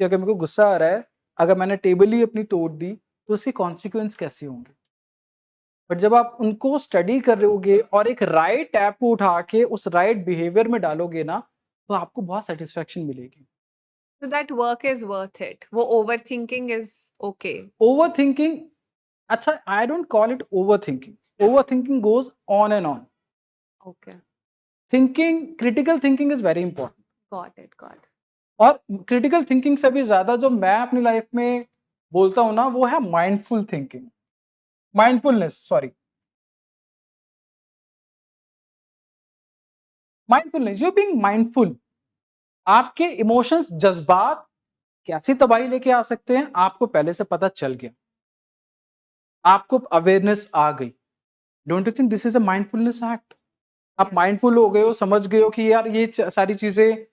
कि अगर मेरे को गुस्सा आ रहा है, अगर मैंने टेबल ही अपनी तोड़ दी तो उसके कॉन्सिक्वेंस कैसे होंगे। बट जब आप उनको स्टडी कर रहे होगे और एक राइट टैब को उठा के उस राइट बिहेवियर में डालोगे ना, तो आपको बहुत सेटिस्फेक्शन मिलेगी। So that work is worth it. वो overthinking is okay. Overthinking, अच्छा, I don't call it overthinking. Overthinking goes on and on. Okay. Thinking, critical thinking is very important. Got it. Got it. और critical thinking से भी ज्यादा जो मैं अपनी life में बोलता हूँ ना, वो है mindful thinking. Mindfulness, sorry. Mindfulness, you're being mindful. आपके इमोशंस, जज्बात कैसी तबाही लेके आ सकते हैं आपको पहले से पता चल गया, आपको अवेयरनेस आ गई। Don't you think this is a mindfulness act? आप माइंडफुल हो गए हो, समझ गए हो कि यार ये सारी चीजें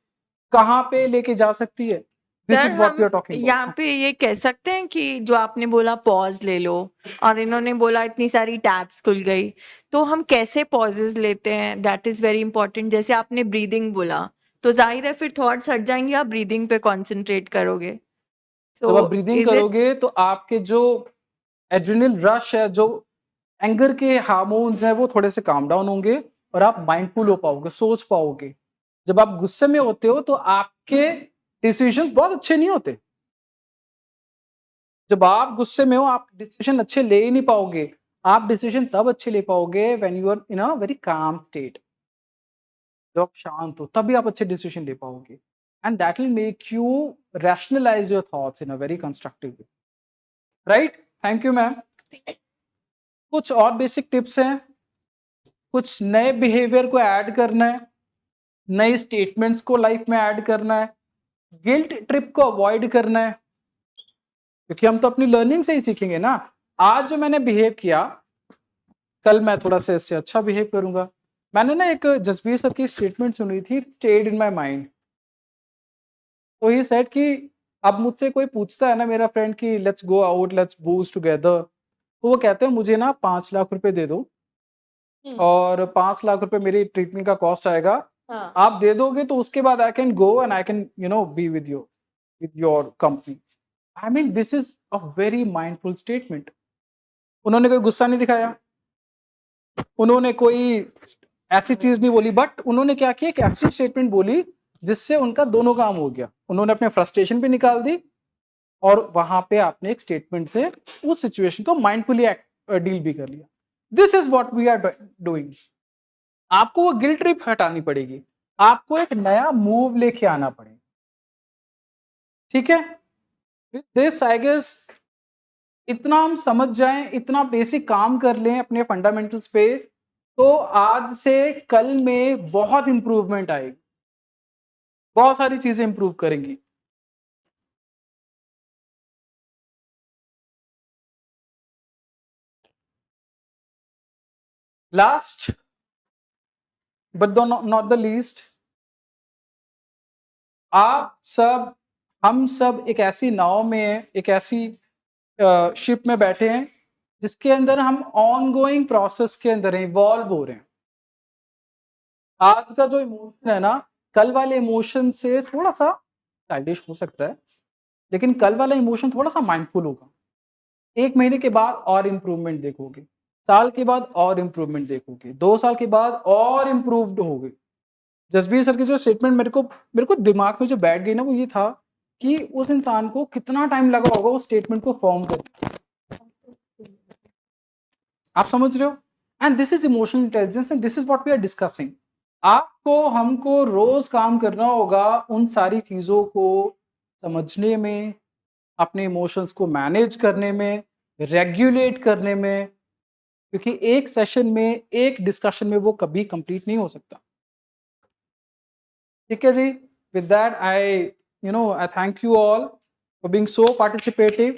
कहाँ पे लेके जा सकती है। This is what we are talking. यहाँ पे ये कह सकते हैं कि जो आपने बोला पॉज ले लो, और इन्होंने बोला इतनी सारी टैब्स खुल गई, तो हम कैसे पॉजेज लेते हैं, दैट इज वेरी इंपॉर्टेंट। जैसे आपने ब्रीदिंग बोला, तो जाहिर है फिर थॉट्स हट जाएंगे, आप ब्रीदिंग पे कंसंट्रेट करोगे। जब आप ब्रीदिंग करोगे तो आपके जो एड्रेनल रश है, जो एंगर के हार्मोन्स हैं, वो थोड़े से काम डाउन होंगे और आप माइंडफुल हो पाओगे, सोच पाओगे। जब आप गुस्से में होते हो तो आपके डिसीजंस बहुत अच्छे नहीं होते। जब आप गुस्से में हो आप डिसीजन अच्छे ले ही नहीं पाओगे। आप डिसीजन तब अच्छे ले पाओगे when you are in a very calm state. जब आप शांत हो तभी आप अच्छे डिसीजन ले पाओगे, and that will make you rationalise your thoughts in a very constructive way. Right, thank you ma'am. कुछ और बेसिक टिप्स हैं, कुछ नए बिहेवियर को ऐड करना है, नए स्टेटमेंट्स को लाइफ में ऐड करना है, गिल्ट ट्रिप को अवॉइड करना है, क्योंकि हम तो अपनी लर्निंग से ही सीखेंगे ना। आज जो मैंने बिहेव किया, कल मैं थोड़ा सा इससे अच्छा बिहेव करूंगा। मैंने ना एक जसबीर सर की स्टेटमेंट सुनी थी, स्टेड इन माय माइंड। तो ही सेड कि अब मुझसे कोई पूछता है ना, मेरा फ्रेंड, कि let's go out, let's boost together, तो वो कहते हैं मुझे ना 5 लाख रुपए दे दो और 5 लाख रुपए मेरी ट्रीटमेंट का कॉस्ट आएगा, आप दे दोगे तो उसके बाद I can go and I can be with your company. I mean this is a very mindful statement. उन्होंने कोई गुस्सा नहीं दिखाया, उन्होंने कोई ऐसी चीज नहीं बोली, बट उन्होंने क्या किया, एक ऐसी स्टेटमेंट बोली जिससे उनका दोनों काम हो गया। उन्होंने अपने फ्रस्ट्रेशन भी निकाल दी और वहां पे आपने एक स्टेटमेंट से उस सिचुएशन को माइंडफुली डील भी कर लिया। This is what we are doing. आपको वो गिल्ट ट्रिप हटानी पड़ेगी, आपको एक नया मूव लेके आना पड़ेगा। ठीक है, दिस आई गेस इतना हम समझ जाएं, इतना बेसिक काम कर लें अपने फंडामेंटल्स पे, तो आज से कल में बहुत इंप्रूवमेंट आएगी, बहुत सारी चीजें इंप्रूव करेंगी। Last but not the least, आप सब, हम सब एक ऐसी नाव में, एक ऐसी शिप में बैठे हैं जिसके अंदर हम ऑन गोइंग प्रोसेस के अंदर इवॉल्व हो रहे हैं। आज का जो इमोशन है ना, कल वाले इमोशन से थोड़ा सा चाइल्डिश हो सकता है, लेकिन कल वाला इमोशन थोड़ा सा माइंडफुल होगा। 1 महीने के बाद और इम्प्रूवमेंट देखोगे, साल के बाद और इम्प्रूवमेंट देखोगे, 2 साल के बाद और इम्प्रूव्ड होगे। जसबीर सर की जो स्टेटमेंट मेरे को दिमाग में जो बैठ गई ना, वो ये था कि उस इंसान को कितना टाइम लगा होगा उस स्टेटमेंट को फॉर्म करने। आप समझ रहे हो? And this is emotional intelligence and this is what we are discussing. आपको हमको रोज काम करना होगा उन सारी चीज़ों को समझने में, अपने इमोशंस को मैनेज करने में, रेगुलेट करने में, क्योंकि एक सेशन में, एक डिस्कशन में वो कभी कंप्लीट नहीं हो सकता। ठीक है जी, with that I thank you all for being so participative.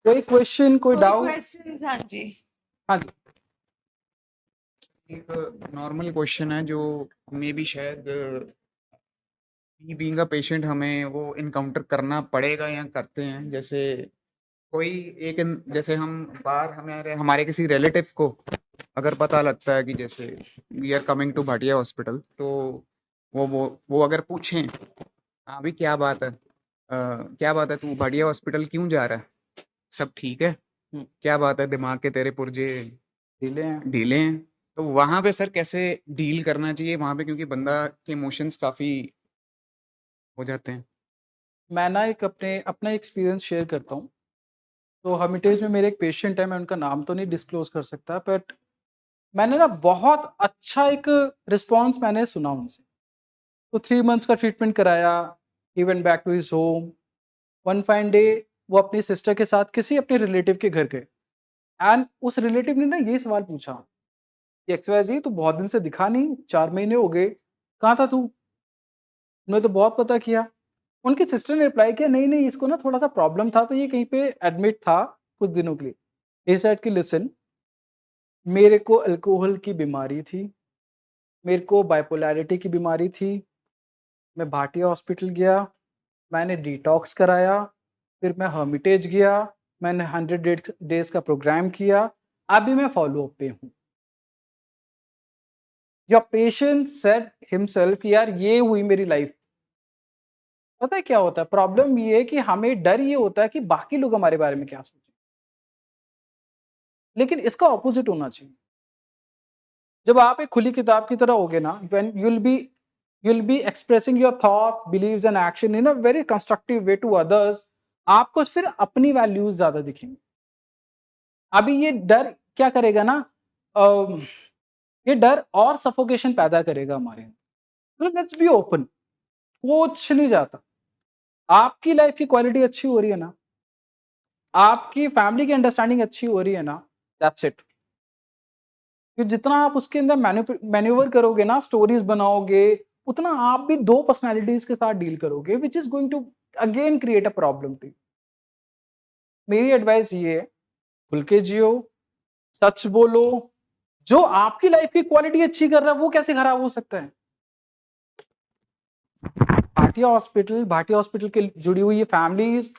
कोई क्वेश्चन, कोई डाउट? क्वेश्चंस? हाँ जी। हाँ जी। एक नॉर्मल क्वेश्चन है जो मे बी शायद बीइंग अ पेशेंट हमें वो इनकाउंटर करना पड़ेगा या करते हैं। जैसे कोई जैसे हम बाहर हमारे हमारे किसी रिलेटिव को अगर पता लगता है कि जैसे we are coming to Bhatia hospital, तो वो अगर पूछें, हाँ भी क्या बात है, क्या बात है, तू भाटिया हॉस्पिटल क्यों जा रहा है, सब ठीक है, क्या बात है, दिमाग के तेरे पुर्जे ढीले हैं। तो वहां पे सर कैसे डील करना चाहिए वहां पे, क्योंकि बंदा के इमोशंस काफी हो जाते हैं। मैं ना एक अपना एक्सपीरियंस शेयर करता हूँ। तो हर्मिटेज में मेरे एक पेशेंट है, मैं उनका नाम तो नहीं डिस्क्लोज कर सकता, बट मैंने ना बहुत अच्छा एक रिस्पॉन्स मैंने सुना उनसे। तो 3 मंथ्स का ट्रीटमेंट कराया, he went back to his home. One fine day वो अपनी सिस्टर के साथ किसी अपने रिलेटिव के घर गए, एंड उस रिलेटिव ने ना ये सवाल पूछा कि XYZ तू बहुत दिन से दिखा नहीं, 4 महीने हो गए, कहाँ था तू? मैं तो बहुत पता किया। उनकी सिस्टर ने रिप्लाई किया, नहीं नहीं, इसको ना थोड़ा सा प्रॉब्लम था, तो ये कहीं पे एडमिट था कुछ दिनों के लिए। he said कि लिसन, मेरे को अल्कोहल की बीमारी थी, मेरे को बाइपोलैरिटी की बीमारी थी, मैं भाटिया हॉस्पिटल गया, मैंने डिटॉक्स कराया, फिर मैं हर्मिटेज गया, मैंने 100 डेज का प्रोग्राम किया, अभी मैं फॉलो अप पे हूँ। योर पेशेंट सेड हिमसेल्फ कि यार ये हुई मेरी लाइफ। पता है क्या होता है, प्रॉब्लम ये है कि हमें डर ये होता है कि बाकी लोग हमारे बारे में क्या सोचें, लेकिन इसका ऑपोजिट होना चाहिए। जब आप एक खुली किताब की तरह होगे ना, when you'll be expressing your thought, beliefs and action in a very constructive way to others, आपको फिर अपनी वैल्यूज ज्यादा दिखेंगी। अभी ये डर क्या करेगा ना, ये डर और सफोकेशन पैदा करेगा हमारे अंदर। लेट्स बी ओपन, कुछ नहीं जाता। आपकी लाइफ की क्वालिटी अच्छी हो रही है ना, आपकी फैमिली की अंडरस्टैंडिंग अच्छी हो रही है ना, दैट्स इट। कि जितना आप उसके अंदर मैन्यूवर करोगे ना, स्टोरीज बनाओगे, उतना आप भी 2 पर्सनालिटीज के साथ डील करोगे, which is going to again create a problem too. मेरी एडवाइस ये है, खुल के जियो, सच बोलो। जो आपकी लाइफ की क्वालिटी अच्छी कर रहा है वो कैसे खराब हो सकता है? भाटिया हॉस्पिटल के जुड़ी हुई ये फैमिलीज,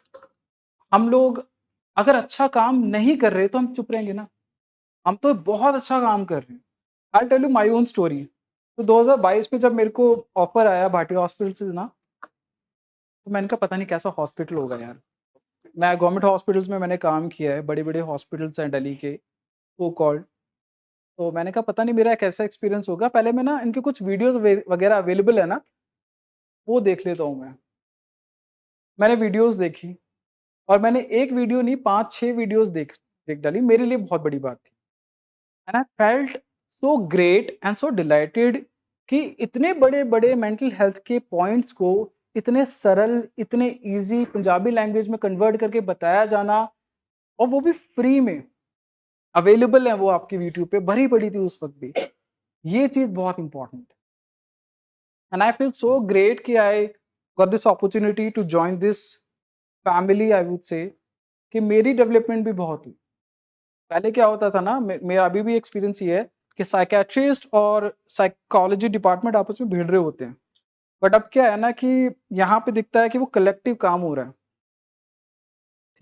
हम लोग अगर अच्छा काम नहीं कर रहे तो हम चुप रहेंगे ना? हम तो बहुत अच्छा काम कर रहे हैं। I tell you my own story. तो 2022 में जब मेरे को ऑफर आया भाटिया हॉस्पिटल से ना, तो मैंने कहा पता नहीं कैसा हॉस्पिटल होगा यार। मैं गवर्नमेंट हॉस्पिटल्स में मैंने काम किया है, बड़े बड़े हॉस्पिटल्स हैं दिल्ली के सो कॉल्ड। तो मैंने कहा पता नहीं मेरा कैसा एक्सपीरियंस होगा, पहले मैं ना इनके कुछ वीडियोस वगैरह अवेलेबल है ना, वो देख लेता हूँ मैं। मैंने वीडियोस देखी, और मैंने एक वीडियो नहीं 5-6 वीडियोस देख डाली। मेरे लिए बहुत बड़ी बात थी, and I felt so great and so dilated कि इतने बड़े बड़े मेंटल हेल्थ के पॉइंट्स को इतने सरल, इतने इजी पंजाबी लैंग्वेज में कन्वर्ट करके बताया जाना, और वो भी फ्री में अवेलेबल है, वो आपकी यूट्यूब पे भरी पड़ी थी उस वक्त भी। ये चीज बहुत इंपॉर्टेंट है, and I feel so great कि I got this opportunity to join this family. I would say कि मेरी डेवलपमेंट भी बहुत हुई। पहले क्या होता था ना, मेरा अभी भी एक्सपीरियंस ये है कि साइकेट्रिस्ट और साइकोलॉजी डिपार्टमेंट आपस में भिड़ रहे होते हैं, बट अब क्या है ना कि यहाँ पे दिखता है कि वो कलेक्टिव काम हो रहा है।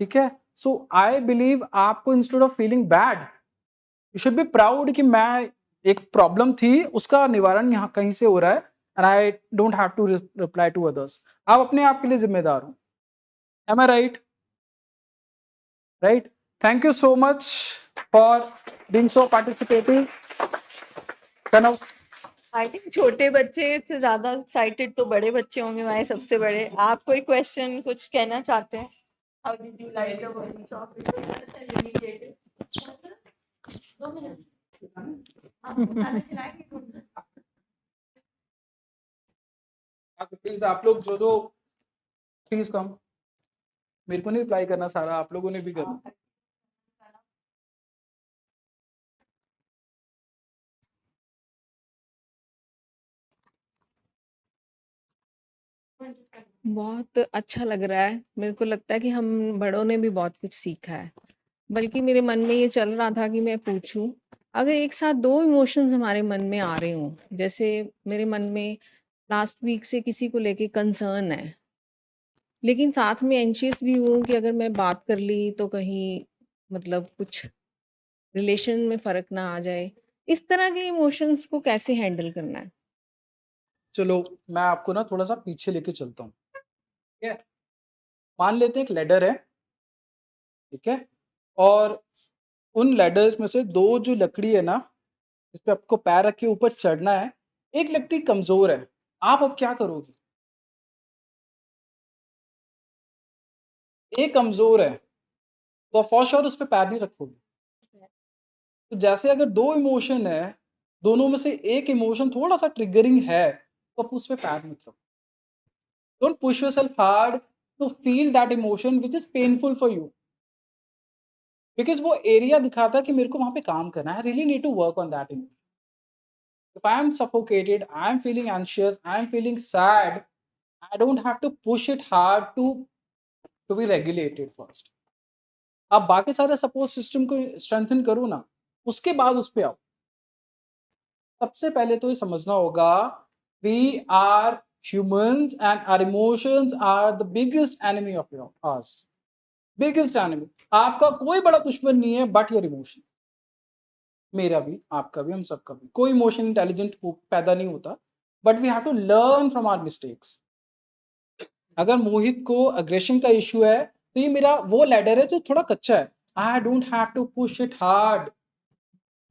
ठीक है, सो आई बिलीव आपको instead of feeling bad, you should be proud कि मैं, एक प्रॉब्लम थी उसका निवारण यहाँ कहीं से हो रहा है, and I don't have to reply to others. आप अपने आप के लिए जिम्मेदार हो। Am I right? Right. Thank you so much for being so participative. I think छोटे बच्चे से ज्यादा एक्साइटेड तो बड़े बच्चे होंगे हमारे सबसे बड़े। आप कोई क्वेश्चन कुछ कहना चाहते हैं? How did you like the workshop? खाना खिलाएंगे तुम? प्लीज आप लोग जो प्लीज कम, मेरे को नहीं रिप्लाई करना, सारा आप लोगों ने भी करना। बहुत अच्छा लग रहा है। मेरे को लगता है कि हम बड़ों ने भी बहुत कुछ सीखा है। बल्कि मेरे मन में ये चल रहा था कि मैं पूछूं, अगर एक साथ 2 इमोशंस हमारे मन में आ रहे हों, जैसे मेरे मन में लास्ट वीक से किसी को लेके कंसर्न है, लेकिन साथ में एंशियस भी हूँ कि अगर मैं बात कर ली तो कहीं मतलब कुछ रिलेशन में फ़र्क ना आ जाए। इस तरह के इमोशंस को कैसे हैंडल करना है? चलो मैं आपको ना थोड़ा सा पीछे लेके चलता हूँ, ठीक है? मान लेते हैं एक लैडर है, ठीक है? और उन लैडर्स में से 2 जो लकड़ी है ना, जिस पे आपको पैर रख के ऊपर चढ़ना है, एक लकड़ी कमज़ोर है। आप अब क्या करोगे? एक कमज़ोर है, तो फॉर श्योर उस पे पैर नहीं रखोगे। तो जैसे अगर 2 इमोशन है, दोनों में से एक इमोशन थोड़ा-सा ट्रिगरिंग है, तो आप उस पे पैर मत रखो। Don't push yourself hard to feel that emotion which is painful for you. Because वो एरिया दिखाता है कि मेरे को वहाँ पे काम करना है। I really need to work on that emotion. If I am suffocated, I am feeling anxious, I am feeling sad, I don't have to push it hard to be regulated first. अब बाकी सारे support system को strengthen करो ना, उसके बाद उस पे आओ। सबसे पहले तो ये समझना होगा, we are humans and our emotions are the biggest enemy of us. Biggest enemy. आपका कोई बड़ा दुश्मन नहीं है बट योर इमोशन। मेरा भी, आपका भी, हम सबका भी। कोई इमोशन इंटेलिजेंट पैदा नहीं होता, but we have to learn from our mistakes. अगर मोहित को अग्रेशन का इश्यू है, तो ये मेरा वो लैडर है जो थोड़ा कच्चा है। I don't have to push it hard.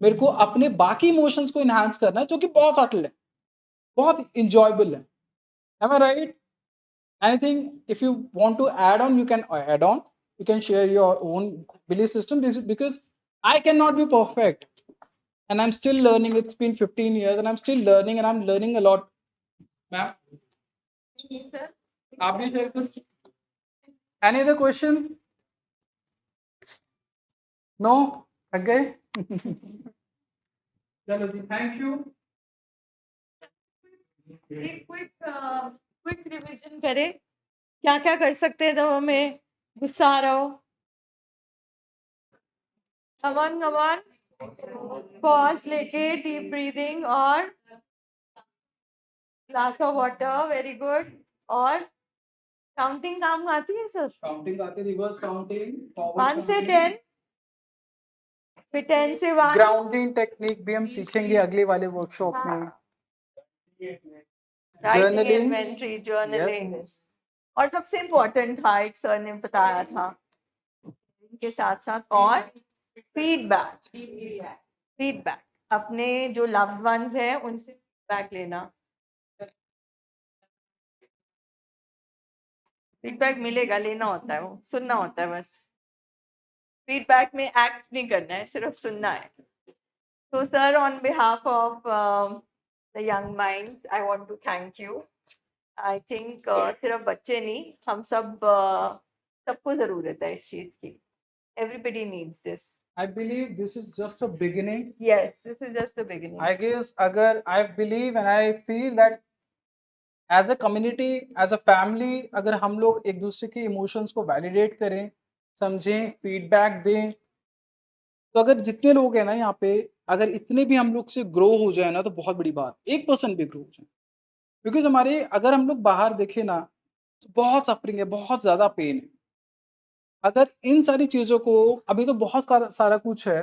मेरे को अपने बाकी इमोशंस को इनहांस करना है, जो कि बहुत सटल है, बहुत इंजॉयबल है। Am I right? Anything, if you want to add on, you can add on. You can share your own belief system, because I cannot be perfect. And I'm still learning. It's been 15 years and I'm still learning, and I'm learning a lot. Ma'am, आप भी share करो. Any other question? No? Okay. चलो जी, thank you. एक quick revision करें, क्या क्या कर सकते हैं जब हमें गुस्सा आ रहा हो? कमान पॉज लेके डीप ब्रीदिंग और glass of water, very good. और काउंटिंग काम आती है सर? काउंटिंग आती है, रिवर्स काउंटिंग, 1 से 10, फिर 10 से 1। ग्राउंडिंग टेक्निक भी हम सीखेंगे अगले वाले वर्कशॉप में। Writing inventory, journaling. और सबसे इम्पोर्टेंट था, एक सर ने बताया था, इनके साथ साथ और फीडबैक अपने जो लव्ड वंस हैं उनसे फीडबैक लेना। फीडबैक मिलेगा, लेना होता है, वो सुनना होता है बस। फीडबैक में एक्ट नहीं करना है, सिर्फ सुनना है। तो sir, on behalf of the young mind, I want to thank you. I think सिर्फ बच्चे नहीं, हम सबको जरूरत है इस चीज की। Everybody needs this. I believe this is just a beginning. Yes, this is just the beginning. I guess अगर I believe and I feel that as a community, as a family, अगर हम लोग एक दूसरे के इमोशंस को validate करें, समझें, फीडबैक दें, तो अगर जितने लोग हैं ना यहाँ पे, अगर इतने भी हम लोग से ग्रो हो जाए ना, तो बहुत बड़ी बात। 1% भी ग्रो हो जाए, बिकॉज हमारे अगर हम लोग बाहर देखें ना, तो बहुत सफरिंग है, बहुत ज़्यादा पेन है। अगर इन सारी चीज़ों को, अभी तो बहुत सारा कुछ है,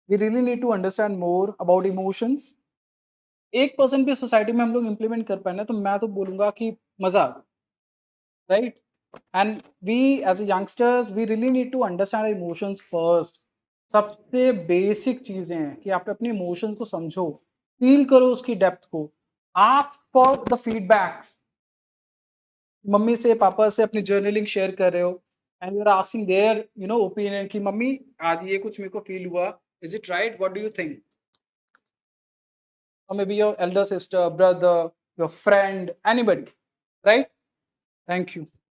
we really need to understand more about emotions. 1% भी सोसाइटी में हम लोग इम्प्लीमेंट कर पाए ना, तो मैं तो बोलूँगा कि मज़ा आ गया, right? And we as a youngsters, we really need to understand emotions first. सबसे बेसिक चीज़ें हैं कि आप अपने इमोशंस को समझो, फील करो उसकी डेप्थ को, ask for the feedbacks. Mummy से, पापा से अपनी जर्नलिंग शेयर कर रहे हो, and you're asking their opinion कि मम्मी आज ये कुछ मेरे को फील हुआ, is it right, what do you think? or maybe your elder sister, brother, your friend, anybody, right? Thank you.